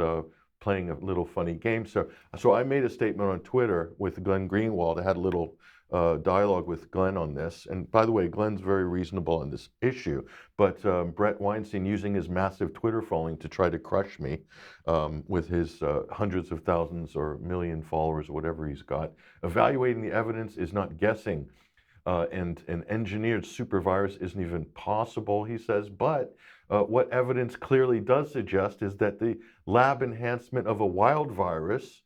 playing a little funny game. So I made a statement on Twitter with Glenn Greenwald. I had a little dialogue with Glenn on this. And by the way, Glenn's very reasonable on this issue. But Brett Weinstein using his massive Twitter following to try to crush me with his hundreds of thousands or million followers or whatever he's got. Evaluating the evidence is not guessing. And an engineered super virus isn't even possible, he says. But what evidence clearly does suggest is that the lab enhancement of a wild virus,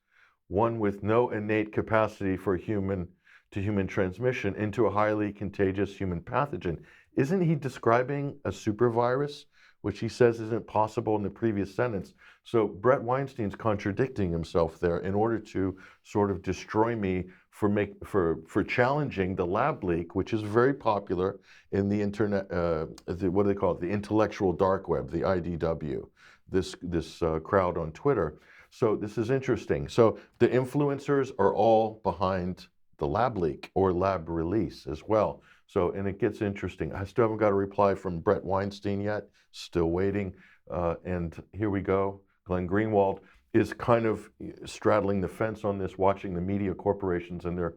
one with no innate capacity for human-to-human transmission, into a highly contagious human pathogen. Isn't he describing a super virus, which he says isn't possible in the previous sentence? So Brett Weinstein's contradicting himself there in order to sort of destroy me for challenging the lab leak, which is very popular in the internet, what do they call it? The intellectual dark web, the IDW, this crowd on Twitter. So this is interesting. So the influencers are all behind the lab leak or lab release as well. So, and it gets interesting. I still haven't got a reply from Brett Weinstein yet, still waiting. And here we go. Glenn Greenwald is kind of straddling the fence on this, watching the media corporations and their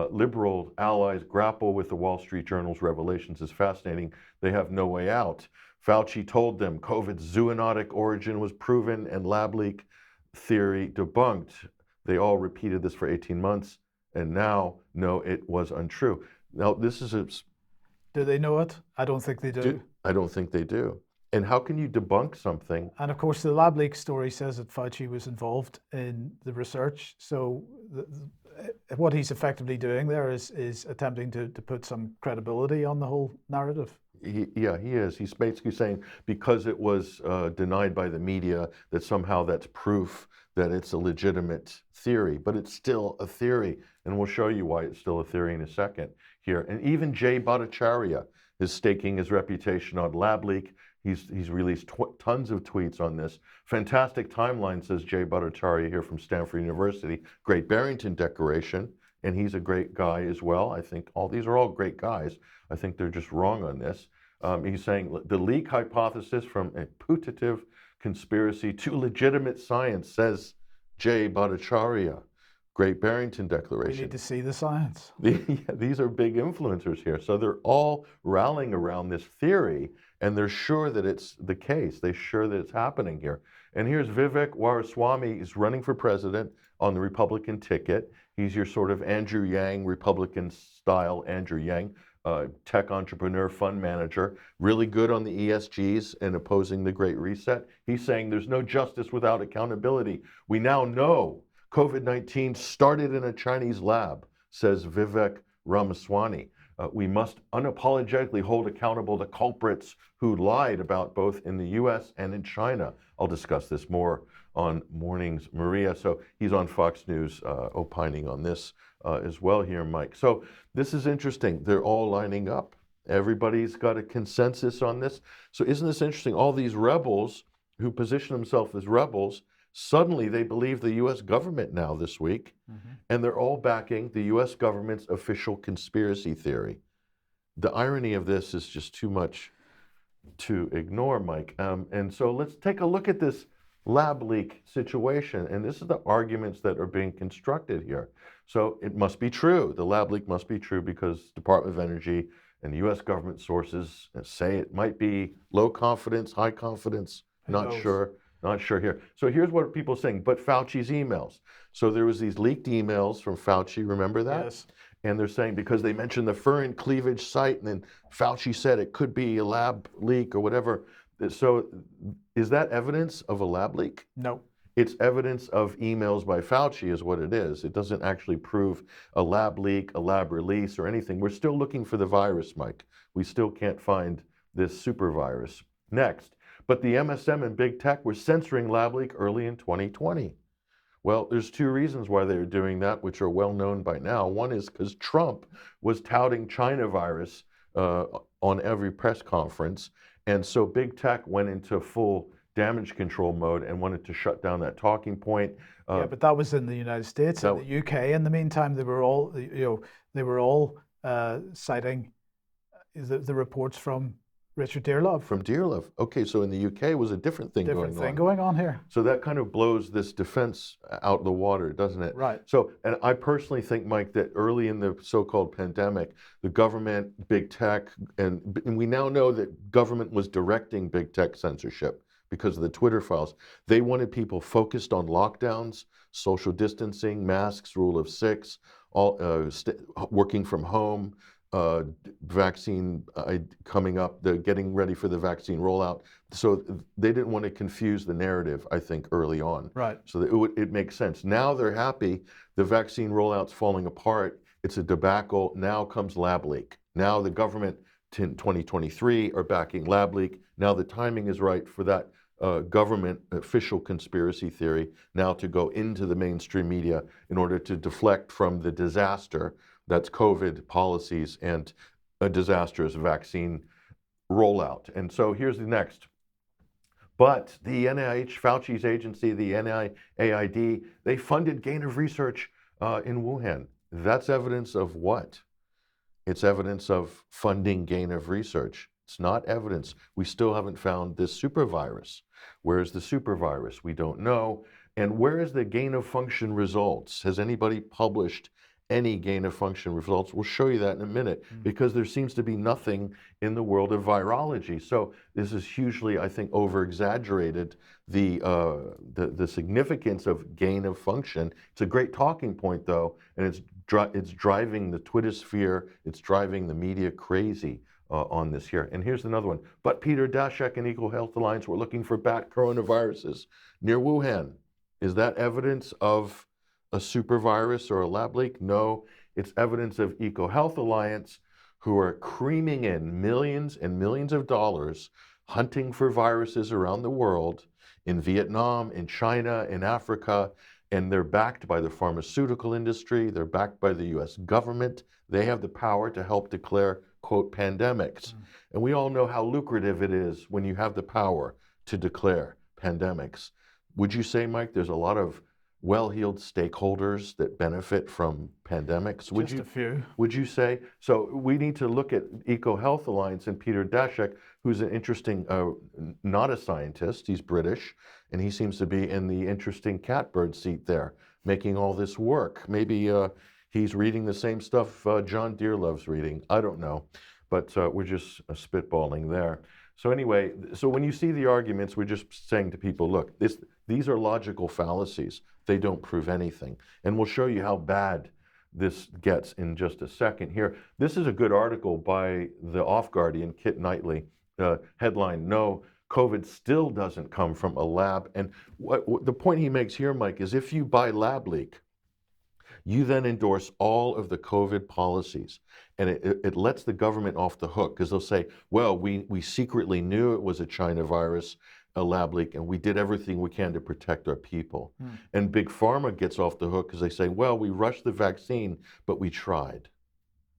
liberal allies grapple with the Wall Street Journal's revelations is fascinating. They have no way out. Fauci told them COVID's zoonotic origin was proven and lab leak theory debunked. They all repeated this for 18 months, and now, no, it was untrue. Now, this is a... Do they know it? I don't think they do. I don't think they do. And how can you debunk something? And of course, the lab leak story says that Fauci was involved in the research. So what he's effectively doing there is attempting to put some credibility on the whole narrative. Yeah, he is. He's basically saying because it was denied by the media that somehow that's proof that it's a legitimate theory, but it's still a theory. And we'll show you why it's still a theory in a second here. And even Jay Bhattacharya is staking his reputation on lab leak. He's released tons of tweets on this. Fantastic timeline, says Jay Bhattacharya here from Stanford University. Great Barrington Declaration, and he's a great guy as well. I think these are all great guys. I think they're just wrong on this. He's saying the leak hypothesis from a putative conspiracy to legitimate science, says Jay Bhattacharya. Great Barrington Declaration. We need to see the science. These are big influencers here. So they're all rallying around this theory, and they're sure that it's the case. They're sure that it's happening here. And here's Vivek Ramaswamy. He's running for president on the Republican ticket. He's your sort of Andrew Yang, Republican-style Andrew Yang, tech entrepreneur, fund manager, really good on the ESGs and opposing the Great Reset. He's saying there's no justice without accountability. We now know COVID-19 started in a Chinese lab, says Vivek Ramaswamy. We must unapologetically hold accountable the culprits who lied about both in the US and in China. I'll discuss this more on Mornings Maria. So he's on Fox News opining on this as well here, Mike. So this is interesting. They're all lining up. Everybody's got a consensus on this. So isn't this interesting? All these rebels who position themselves as rebels, suddenly they believe the U.S. government now this week, and they're all backing the U.S. government's official conspiracy theory. The irony of this is just too much to ignore, Mike. And so let's take a look at this lab leak situation. And this is the arguments that are being constructed here. So it must be true. The lab leak must be true because Department of Energy and the U.S. government sources say it might be low confidence, high confidence, not sure. Not sure here. So here's what people are saying, but Fauci's emails. So there was these leaked emails from Fauci, remember that? Yes. And they're saying, because they mentioned the furin cleavage site, and then Fauci said it could be a lab leak or whatever. So is that evidence of a lab leak? No. It's evidence of emails by Fauci is what it is. It doesn't actually prove a lab leak, a lab release, or anything. We're still looking for the virus, Mike. We still can't find this super virus. Next, but the MSM and big tech were censoring lab leak early in 2020. Well, there's two reasons why they're doing that, which are well known by now. One is because Trump was touting China virus on every press conference, and so big tech went into full damage control mode and wanted to shut down that talking point. Yeah, but that was in the United States. In the UK, in the meantime, they were all, citing the reports from Richard Dearlove. From Dearlove. Okay, so in the UK was a different thing going on here. So that kind of blows this defense out of the water, doesn't it? Right. So, and I personally think, Mike, that early in the so-called pandemic, the government, big tech, and we now know that government was directing big tech censorship because of the Twitter files. They wanted people focused on lockdowns, social distancing, masks, rule of six, all working from home, vaccine coming up, they're getting ready for the vaccine rollout. So they didn't want to confuse the narrative, I think, early on. Right. So that it makes sense. Now they're happy. The vaccine rollout's falling apart. It's a debacle. Now comes lab leak. Now the government in 2023 are backing lab leak. Now the timing is right for that government official conspiracy theory now to go into the mainstream media in order to deflect from the disaster that's COVID policies and a disastrous vaccine rollout. And so here's the next. But the NIH, Fauci's agency, the NIAID, they funded gain of research in Wuhan. That's evidence of what? It's evidence of funding gain of research. It's not evidence. We still haven't found this super virus. Where is the super virus? We don't know. And where is the gain of function results? Has anybody published any gain of function results? We'll show you that in a minute, because there seems to be nothing in the world of virology. So this is hugely, I think, over-exaggerated the significance of gain of function. It's a great talking point, though, and it's driving the Twitter sphere, it's driving the media crazy on this here. And here's another one. But Peter Daszak and Eco Health Alliance were looking for bat coronaviruses near Wuhan. Is that evidence of a super virus or a lab leak? No, it's evidence of Eco Health Alliance, who are creaming in millions and millions of dollars hunting for viruses around the world, in Vietnam, in China, in Africa, and they're backed by the pharmaceutical industry, they're backed by the US government. They have the power to help declare, quote, pandemics. And we all know how lucrative it is when you have the power to declare pandemics. Would you say, Mike, there's a lot of well-heeled stakeholders that benefit from pandemics? Just a few. Would you say? So we need to look at Eco Health Alliance and Peter Daszak, who's an interesting, not a scientist, he's British, and he seems to be in the interesting catbird seat there, making all this work. Maybe he's reading the same stuff John Dearlove's reading. I don't know, but we're just spitballing there. So anyway, so when you see the arguments, we're just saying to people, look, these are logical fallacies. They don't prove anything. And we'll show you how bad this gets in just a second here. This is a good article by the Off Guardian, Kit Knightley. Headline, no, COVID still doesn't come from a lab. And what the point he makes here, Mike, is if you buy lab leak, you then endorse all of the COVID policies. And it lets the government off the hook, because they'll say, well, we secretly knew it was a China virus, a lab leak, and we did everything we can to protect our people. And Big Pharma gets off the hook because they say, well, we rushed the vaccine, but we tried.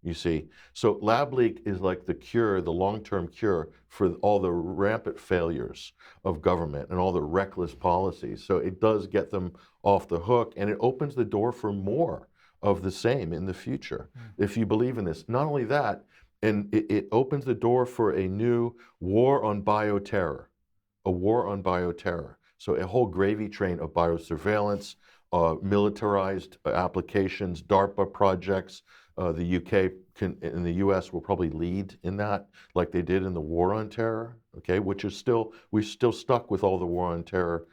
You see? So lab leak is like the cure, the long-term cure for all the rampant failures of government and all the reckless policies. So it does get them off the hook, and it opens the door for more of the same in the future, if you believe in this. Not only that, and it opens the door for a new war on bioterror, a war on bioterror. So a whole gravy train of biosurveillance, militarized applications, DARPA projects. The UK and the US will probably lead in that, like they did in the war on terror, okay, which is we're still stuck with all the war on terror,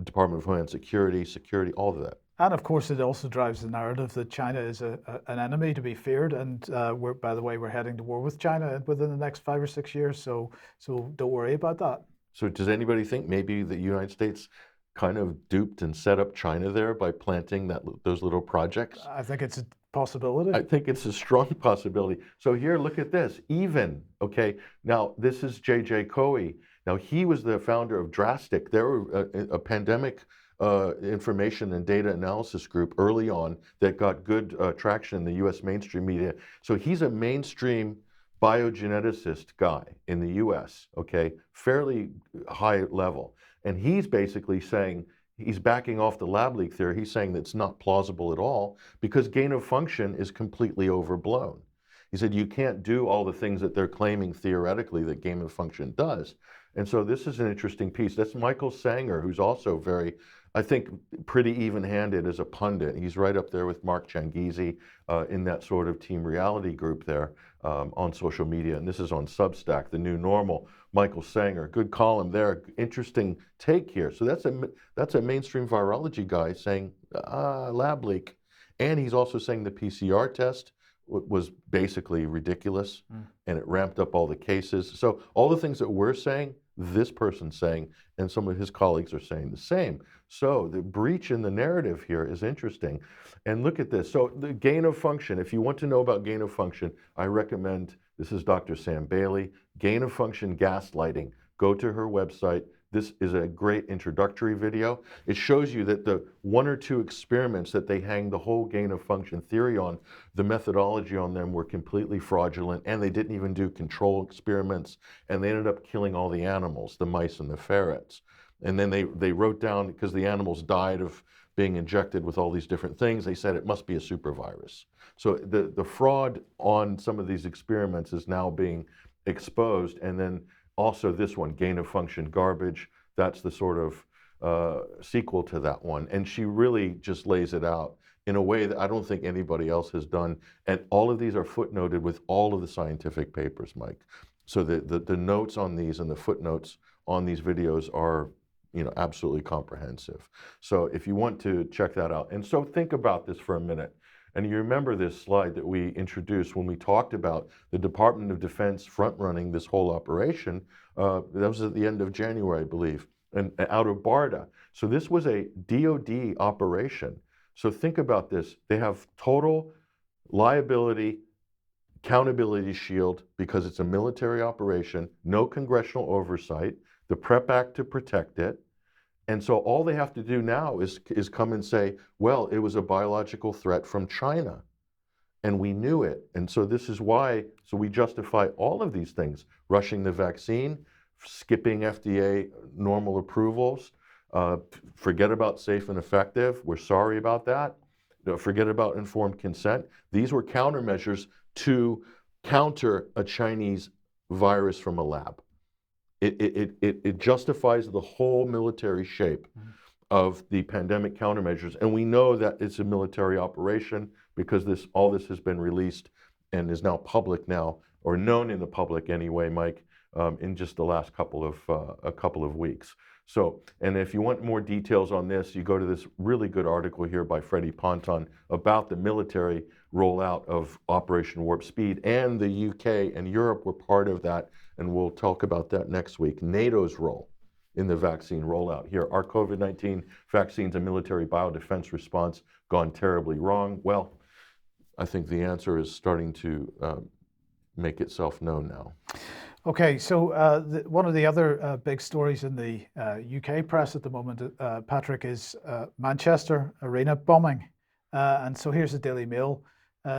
Department of Homeland Security, all of that. And of course, it also drives the narrative that China is an enemy to be feared. And by the way, we're heading to war with China within the next 5 or 6 years. So don't worry about that. So does anybody think maybe the United States kind of duped and set up China there by planting those little projects? I think it's a possibility. I think it's a strong possibility. So here, look at this. Even, okay, now this is J.J. Coe. Now he was the founder of Drastic. They were a pandemic information and data analysis group early on that got good traction in the U.S. mainstream media. So he's a mainstream biogeneticist guy in the U.S., okay, fairly high level. And he's basically saying, he's backing off the lab leak theory. He's saying that it's not plausible at all because gain of function is completely overblown. He said you can't do all the things that they're claiming theoretically that gain of function does. And so this is an interesting piece. That's Michael Sanger, who's also very, I think, pretty even-handed as a pundit. He's right up there with Mark Changizi in that sort of team reality group there on social media. And this is on Substack, The New Normal. Michael Sanger, good column there. Interesting take here. So that's a mainstream virology guy saying lab leak, and he's also saying the PCR test was basically ridiculous, and it ramped up all the cases. So all the things that we're saying, this person's saying, and some of his colleagues are saying the same. So the breach in the narrative here is interesting. And look at this. So the gain of function, if you want to know about gain of function, I recommend, this is Dr. Sam Bailey, Gain of Function Gaslighting. Go to her website. This is a great introductory video. It shows you that the 1 or 2 experiments that they hang the whole gain of function theory on, the methodology on them were completely fraudulent, and they didn't even do control experiments, and they ended up killing all the animals, the mice and the ferrets. And then they wrote down, because the animals died of being injected with all these different things, they said it must be a supervirus. So the fraud on some of these experiments is now being exposed. And then also this one, gain of function garbage, that's the sort of sequel to that one. And she really just lays it out in a way that I don't think anybody else has done. And all of these are footnoted with all of the scientific papers, Mike. So the notes on these and the footnotes on these videos are, you know, absolutely comprehensive. So if you want to check that out. And so think about this for a minute. And you remember this slide that we introduced when we talked about the Department of Defense front-running this whole operation. That was at the end of January, I believe, and out of BARDA. So this was a DoD operation. So think about this. They have total liability, accountability shield because it's a military operation, no congressional oversight, the PrEP Act to protect it. And so all they have to do now is come and say, well, it was a biological threat from China, and we knew it. And so this is why, so we justify all of these things, rushing the vaccine, skipping FDA normal approvals, forget about safe and effective. We're sorry about that. Forget about informed consent. These were countermeasures to counter a Chinese virus from a lab. It justifies the whole military shape of the pandemic countermeasures. And we know that it's a military operation because all this has been released and is now public now, or known in the public anyway, Mike, in just the last couple of weeks. So, and if you want more details on this, you go to this really good article here by Freddie Ponton about the military rollout of Operation Warp Speed, and the UK and Europe were part of that, and we'll talk about that next week. NATO's role in the vaccine rollout here. Our COVID-19 vaccines and military biodefense response gone terribly wrong? Well, I think the answer is starting to make itself known now. Okay, so one of the other big stories in the UK press at the moment, Patrick, is Manchester Arena bombing. And so here's the Daily Mail.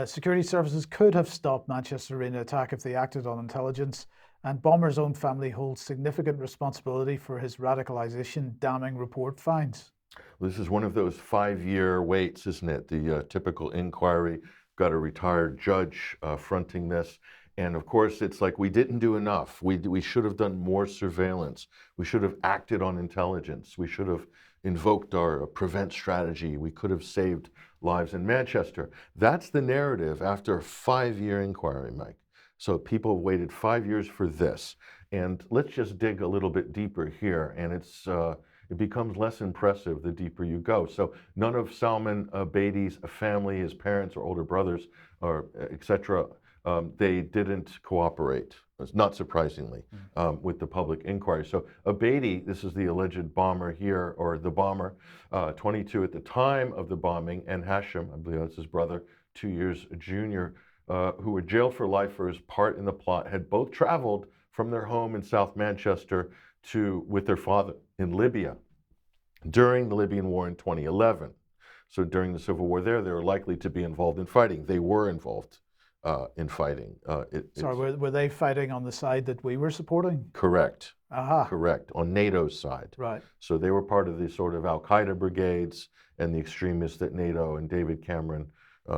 Security services could have stopped Manchester Arena attack if they acted on intelligence, and bomber's own family holds significant responsibility for his radicalization, damning report finds. This is one of those 5-year waits, isn't it? The typical inquiry, got a retired judge fronting this. And of course, it's like we didn't do enough. We should have done more surveillance. We should have acted on intelligence. We should have invoked our prevent strategy. We could have saved lives in Manchester. That's the narrative after a 5-year inquiry, Mike. So people have waited 5 years for this. And let's just dig a little bit deeper here. And it becomes less impressive the deeper you go. So none of Salman Beatty's family, his parents or older brothers, or etc., they didn't cooperate, not surprisingly, with the public inquiry. So Abedi, this is the alleged bomber here, or the bomber, 22 at the time of the bombing, and Hashim, I believe that's his brother, 2 years junior, who were jailed for life for his part in the plot, had both traveled from their home in South Manchester with their father in Libya during the Libyan War in 2011. So during the civil war there, they were likely to be involved in fighting. They were involved in fighting. Sorry, were they fighting on the side that we were supporting? Correct. Aha. Correct. On NATO's side. Right. So they were part of the sort of Al-Qaeda brigades and the extremists that NATO and David Cameron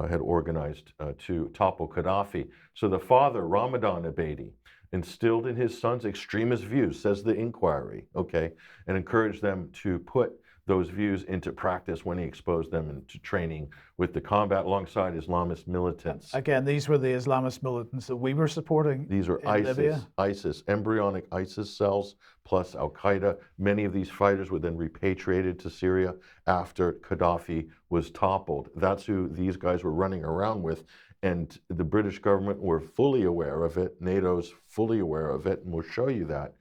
had organized to topple Gaddafi. So the father, Ramadan Abedi, instilled in his sons extremist views, says the inquiry, okay, and encouraged them to put those views into practice when he exposed them into training with the combat alongside Islamist militants. Again, these were the Islamist militants that we were supporting. These are ISIS, embryonic ISIS cells plus Al-Qaeda. Many of these fighters were then repatriated to Syria after Gaddafi was toppled. That's who these guys were running around with. And the British government were fully aware of it. NATO's fully aware of it, and we'll show you that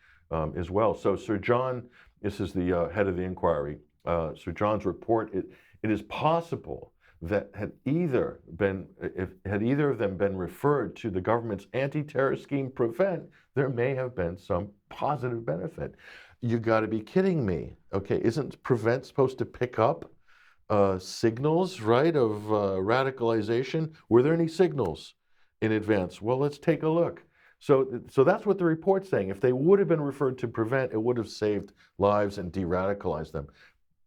as well. So Sir John, this is the head of the inquiry, Sir John's report, it is possible that had either of them been referred to the government's anti-terror scheme PREVENT, there may have been some positive benefit. You got to be kidding me. Okay, isn't PREVENT supposed to pick up signals, right, of radicalization? Were there any signals in advance? Well, let's take a look. So that's what the report's saying. If they would have been referred to PREVENT, it would have saved lives and de-radicalized them.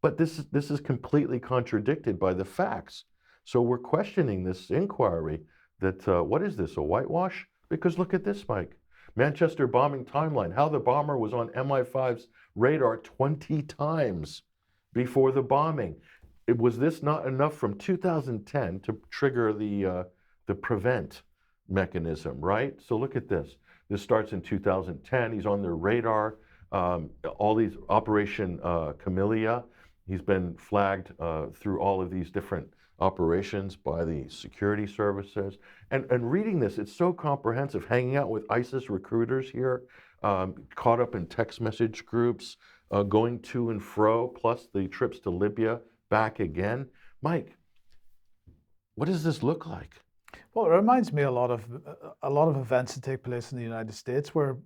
But this is completely contradicted by the facts. So we're questioning this inquiry that, what is this, a whitewash? Because look at this, Mike. Manchester bombing timeline, how the bomber was on MI5's radar 20 times before the bombing. Was this not enough from 2010 to trigger the PREVENT mechanism, right? So look at this. This starts in 2010. He's on their radar. All these Operation Camellia. He's been flagged through all of these different operations by the security services. And reading this, it's so comprehensive. Hanging out with ISIS recruiters here, caught up in text message groups, going to and fro, plus the trips to Libya, back again. Mike, what does this look like? Well, it reminds me a lot of events that take place in the United States where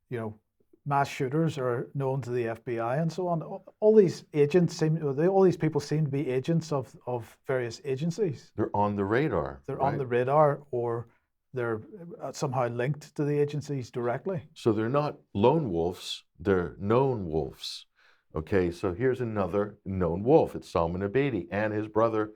you know, mass shooters are known to the FBI and so on. All these people seem to be agents of various agencies. They're on the radar. They're right? on the radar, or they're somehow linked to the agencies directly. So they're not lone wolves, they're known wolves. Okay, so here's another known wolf. It's Salman Abedi and his brother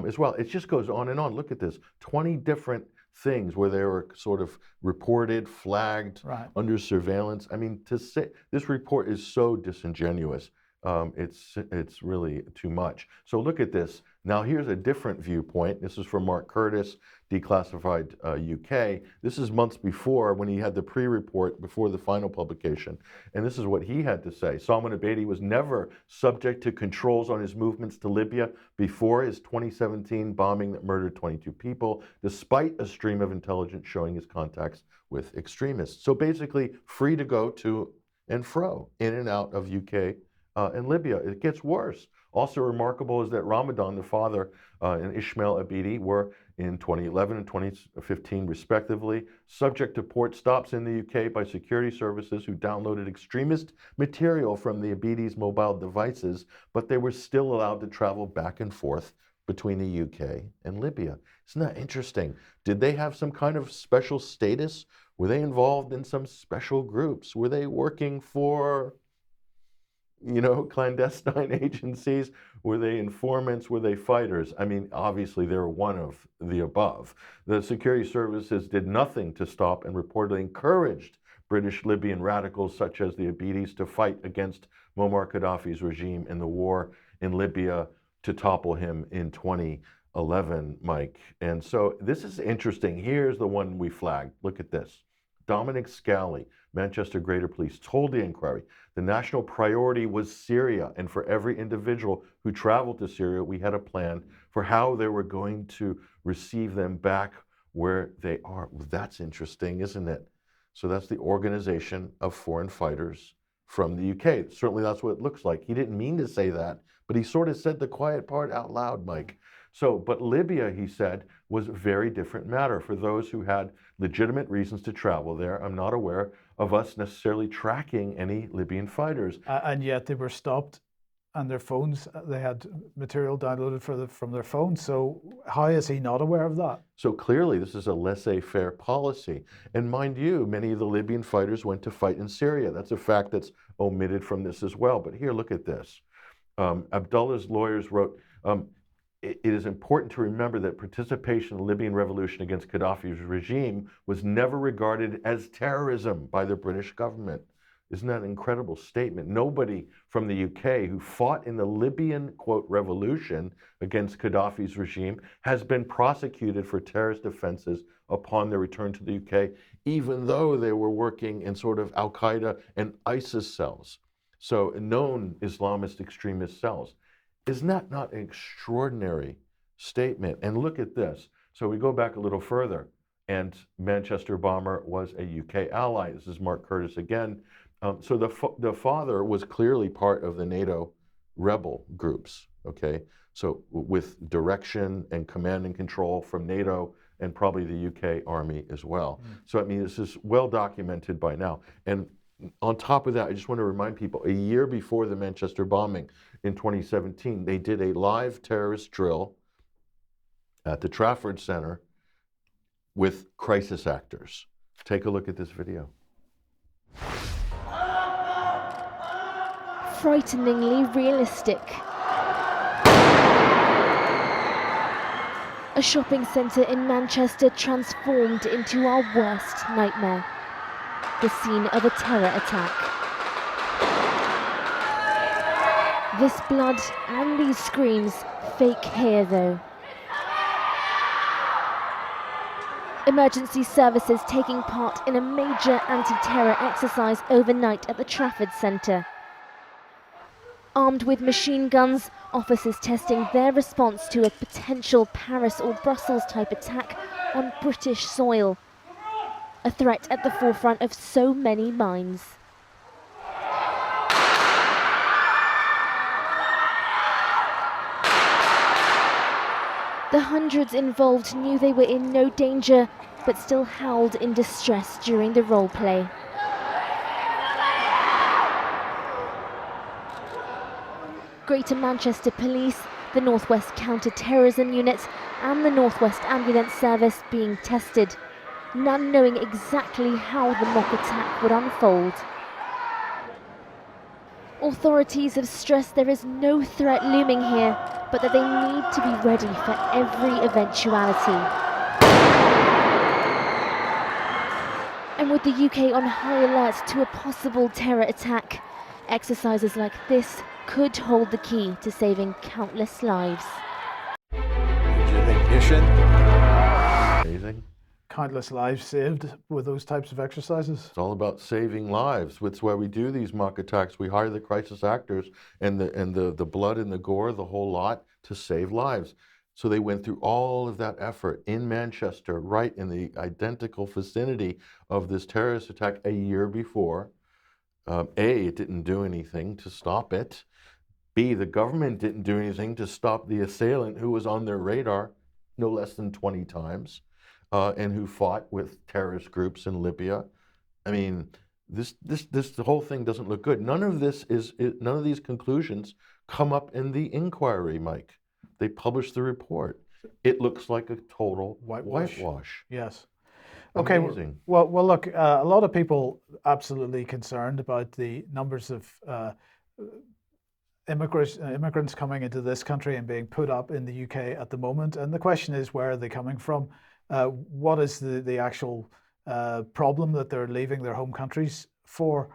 as well. It just goes on and on. Look at this, 20 different things where they were sort of reported, flagged, right, under surveillance. I mean, to say this report is so disingenuous. It's really too much. So look at this. Now here's a different viewpoint. This is from Mark Curtis, Declassified UK. This is months before, when he had the pre-report before the final publication. And this is what he had to say. Salman Abedi was never subject to controls on his movements to Libya before his 2017 bombing that murdered 22 people, despite a stream of intelligence showing his contacts with extremists. So basically, free to go to and fro, in and out of UK and Libya. It gets worse. Also remarkable is that Ramadan, the father, and Ismail Abedi were, in 2011 and 2015 respectively, subject to port stops in the UK by security services who downloaded extremist material from the Abedi's mobile devices, but they were still allowed to travel back and forth between the UK and Libya. Isn't that interesting? Did they have some kind of special status? Were they involved in some special groups? Were they working for, you know, clandestine agencies? Were they informants? Were they fighters? I mean, obviously they're one of the above. The security services did nothing to stop and reportedly encouraged British Libyan radicals such as the Abedis to fight against Muammar Gaddafi's regime in the war in Libya to topple him in 2011, Mike. And so this is interesting. Here's the one we flagged. Look at this. Dominic Scally, Manchester Greater Police, told the inquiry the national priority was Syria, and for every individual who traveled to Syria, we had a plan for how they were going to receive them back where they are. Well, that's interesting, isn't it? So that's the Organization of Foreign Fighters from the UK. Certainly that's what it looks like. He didn't mean to say that, but he sort of said the quiet part out loud, Mike. So, but Libya, he said, was a very different matter. For those who had legitimate reasons to travel there, I'm not aware of us necessarily tracking any Libyan fighters. And yet they were stopped, and their phones, they had material downloaded from their phones. So how is he not aware of that? So clearly this is a laissez-faire policy. And mind you, many of the Libyan fighters went to fight in Syria. That's a fact that's omitted from this as well. But here, look at this. Abdullah's lawyers wrote, it is important to remember that participation in the Libyan revolution against Gaddafi's regime was never regarded as terrorism by the British government. Isn't that an incredible statement? Nobody from the UK who fought in the Libyan, quote, revolution against Gaddafi's regime has been prosecuted for terrorist offenses upon their return to the UK, even though they were working in sort of Al-Qaeda and ISIS cells, so known Islamist extremist cells. Isn't that not an extraordinary statement? And look at this. So we go back a little further, and Manchester bomber was a UK ally. This is Mark Curtis again. So the father was clearly part of the NATO rebel groups, okay? So with direction and command and control from NATO and probably the UK Army as well. So I mean, this is well documented by now. And on top of that, I just want to remind people, a year before the Manchester bombing in 2017, they did a live terrorist drill at the Trafford Center with crisis actors. Take a look at this video. Frighteningly realistic. A shopping centre in Manchester transformed into our worst nightmare. The scene of a terror attack. This blood and these screams, fake here though. Emergency services taking part in a major anti-terror exercise overnight at the Trafford Centre. Armed with machine guns, officers testing their response to a potential Paris or Brussels type attack on British soil. A threat at the forefront of so many minds. The hundreds involved knew they were in no danger, but still howled in distress during the role play. Greater Manchester Police, the North West Counter-Terrorism Unit and the North West Ambulance Service being tested, none knowing exactly how the mock attack would unfold. Authorities have stressed there is no threat looming here, but that they need to be ready for every eventuality. And with the UK on high alert to a possible terror attack, exercises like this could hold the key to saving countless lives. Amazing. Countless lives saved with those types of exercises. It's all about saving lives. That's why we do these mock attacks. We hire the crisis actors and the blood and the gore, the whole lot, to save lives. So they went through all of that effort in Manchester, right in the identical vicinity of this terrorist attack a year before. A, it didn't do anything to stop it. B, the government didn't do anything to stop the assailant who was on their radar no less than 20 times and who fought with terrorist groups in Libya. I mean, the whole thing doesn't look good. None of these conclusions come up in the inquiry, Mike. They published the report. It looks like a total whitewash. Yes. Okay. Amazing. Well, look, a lot of people absolutely concerned about the numbers of immigrants coming into this country and being put up in the UK at the moment. And the question is, where are they coming from? What is the actual problem that they're leaving their home countries for?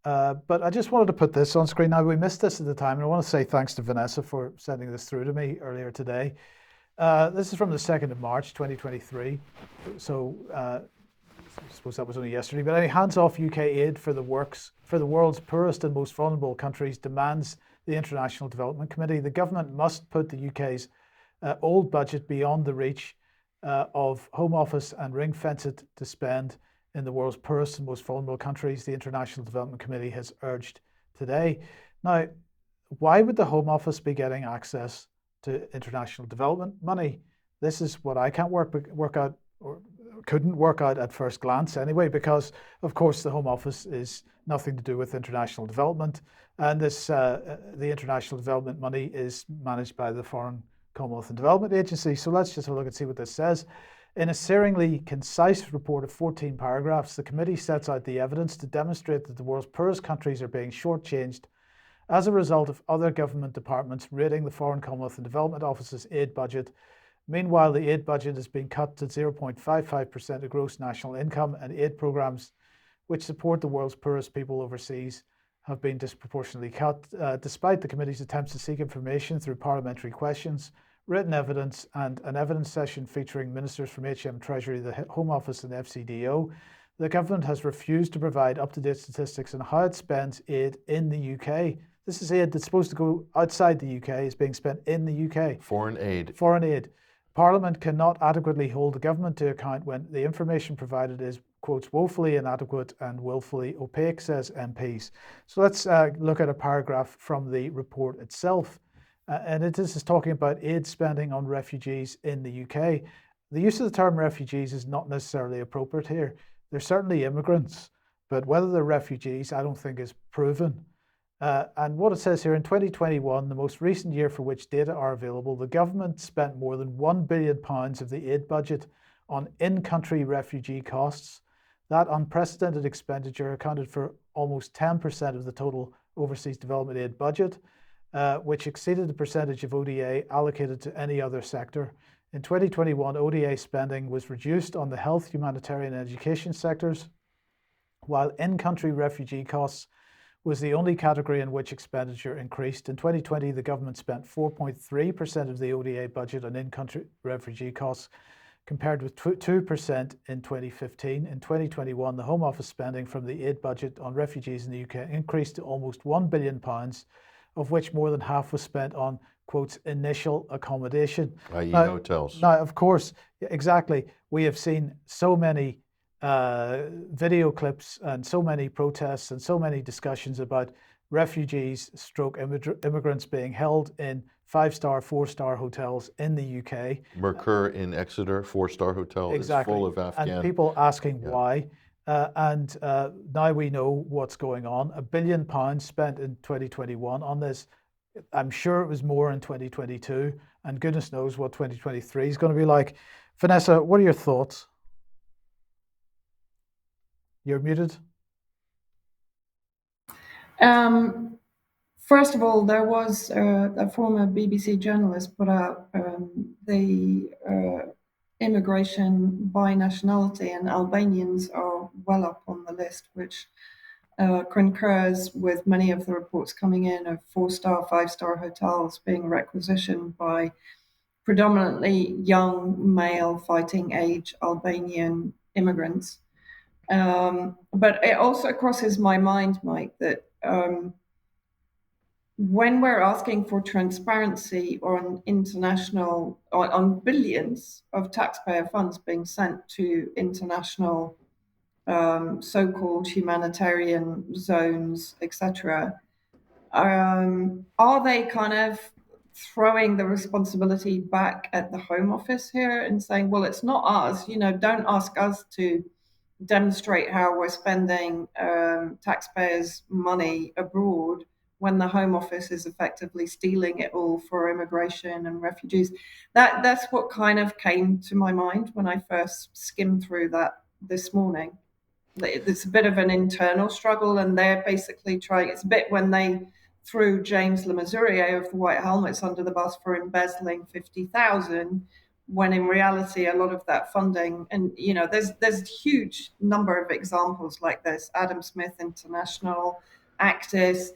But I just wanted to put this on screen. Now, we missed this at the time, and I want to say thanks to Vanessa for sending this through to me earlier today. This is from the 2nd of March, 2023. So I suppose that was only yesterday. But anyway, hands off UK aid for the world's poorest and most vulnerable countries, demands the International Development Committee. The government must put the UK's old budget beyond the reach of Home Office and ring fence it to spend in the world's poorest and most vulnerable countries, the International Development Committee has urged today. Now, why would the Home Office be getting access to international development money? This is what I can't work out, or couldn't work out at first glance anyway, because of course the Home Office is nothing to do with international development, and this the international development money is managed by the Foreign Commonwealth and Development Agency. So let's just have a look and see what this says. In a searingly concise report of 14 paragraphs, the committee sets out the evidence to demonstrate that the world's poorest countries are being shortchanged as a result of other government departments raiding the Foreign Commonwealth and Development Office's aid budget. Meanwhile, the aid budget has been cut to 0.55% of gross national income, and aid programs which support the world's poorest people overseas have been disproportionately cut, despite the committee's attempts to seek information through parliamentary questions, written evidence, and an evidence session featuring ministers from HM Treasury, the Home Office, and the FCDO. The government has refused to provide up-to-date statistics on how it spends aid in the UK. This is aid that's supposed to go outside the UK, is being spent in the UK. Foreign aid. Foreign aid. Parliament cannot adequately hold the government to account when the information provided is, quotes, woefully inadequate and willfully opaque, says MPs. So let's look at a paragraph from the report itself. This is talking about aid spending on refugees in the UK. The use of the term refugees is not necessarily appropriate here. They're certainly immigrants, but whether they're refugees, I don't think is proven. And what it says here, in 2021, the most recent year for which data are available, the government spent more than £1 billion of the aid budget on in-country refugee costs. That unprecedented expenditure accounted for almost 10% of the total overseas development aid budget, which exceeded the percentage of ODA allocated to any other sector. In 2021, ODA spending was reduced on the health, humanitarian, and education sectors, while in-country refugee costs was the only category in which expenditure increased. In 2020, the government spent 4.3% of the ODA budget on in-country refugee costs, compared with 2% in 2015. In 2021, the Home Office spending from the aid budget on refugees in the UK increased to almost £1 billion, of which more than half was spent on, quotes, initial accommodation. I.e. hotels. Now, of course, exactly, we have seen so many video clips and so many protests and so many discussions about refugees stroke immigrants being held in 5-star, 4-star hotels in the UK. Mercure in Exeter, 4-star hotel, Exactly. is full of Afghan. And people asking why. Now we know what's going on. £1 billion spent in 2021 on this. I'm sure it was more in 2022, and goodness knows what 2023 is going to be like. Vanessa, what are your thoughts? You're muted. First of all, there was a former BBC journalist put out the immigration by nationality, and Albanians are well up on the list, which concurs with many of the reports coming in of 4-star, 5-star hotels being requisitioned by predominantly young male fighting age Albanian immigrants. But it also crosses my mind, Mike, that when we're asking for transparency on on billions of taxpayer funds being sent to international so-called humanitarian zones, etc., are they kind of throwing the responsibility back at the Home Office here and saying, well, it's not us, don't ask us to demonstrate how we're spending taxpayers' money abroad when the Home Office is effectively stealing it all for immigration and refugees? That's what kind of came to my mind when I first skimmed through that this morning. It's a bit of an internal struggle, and they're basically trying. It's a bit when they threw James Le Mesurier of the White Helmets under the bus for embezzling 50,000, when in reality a lot of that funding, and there's a huge number of examples like this. Adam Smith International, Actis.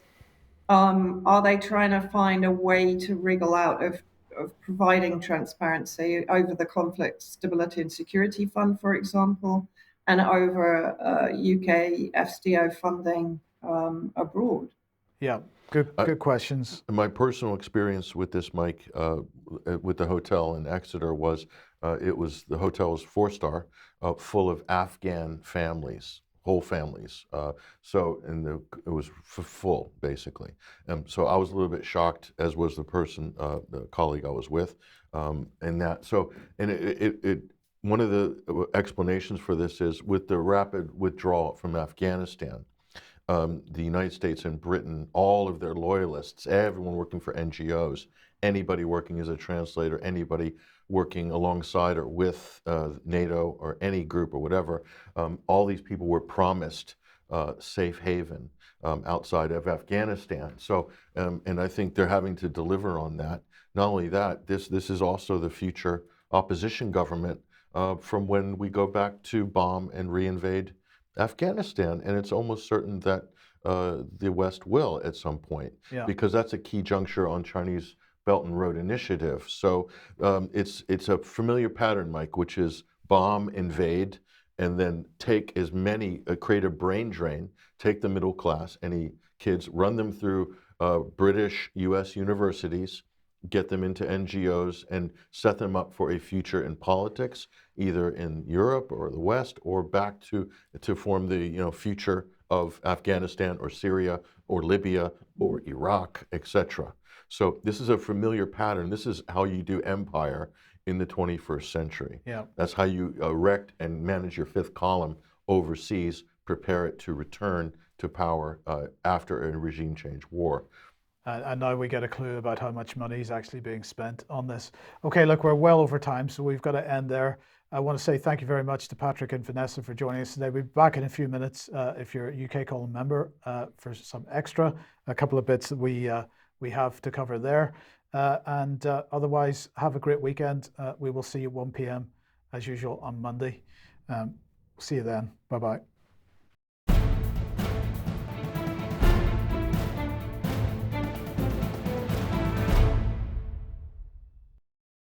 Are they trying to find a way to wriggle out of providing transparency over the Conflict Stability and Security Fund, for example, and over UK FSDO funding abroad? Yeah, Good questions. My personal experience with this, Mike, with the hotel in Exeter was, the hotel was 4-star, full of Afghan families, whole families. It was full basically. So I was a little bit shocked, as was the colleague I was with, and that. So, and one of the explanations for this is with the rapid withdrawal from Afghanistan. The United States and Britain, all of their loyalists, everyone working for NGOs, anybody working as a translator, anybody working alongside or with NATO or any group or whatever, all these people were promised safe haven outside of Afghanistan. So, and I think they're having to deliver on that. Not only that, this is also the future opposition government from when we go back to bomb and reinvade Afghanistan, and it's almost certain that the West will at some point, because that's a key juncture on Chinese Belt and Road Initiative. So it's a familiar pattern, Mike, which is bomb, invade, and then take as many, create a brain drain, take the middle class, any kids, run them through British, U.S. universities, get them into NGOs, and set them up for a future in politics, either in Europe or the West, or back to form the future of Afghanistan or Syria or Libya or Iraq, etc. So this is a familiar pattern. This is how you do empire in the 21st century. Yeah. That's how you erect and manage your fifth column overseas, prepare it to return to power after a regime change war. And now we get a clue about how much money is actually being spent on this. Okay, look, we're well over time, so we've got to end there. I want to say thank you very much to Patrick and Vanessa for joining us today. We'll be back in a few minutes if you're a UK Column member for some extra, a couple of bits that we have to cover there. Otherwise, have a great weekend. We will see you at 1 p.m. as usual on Monday. See you then. Bye-bye.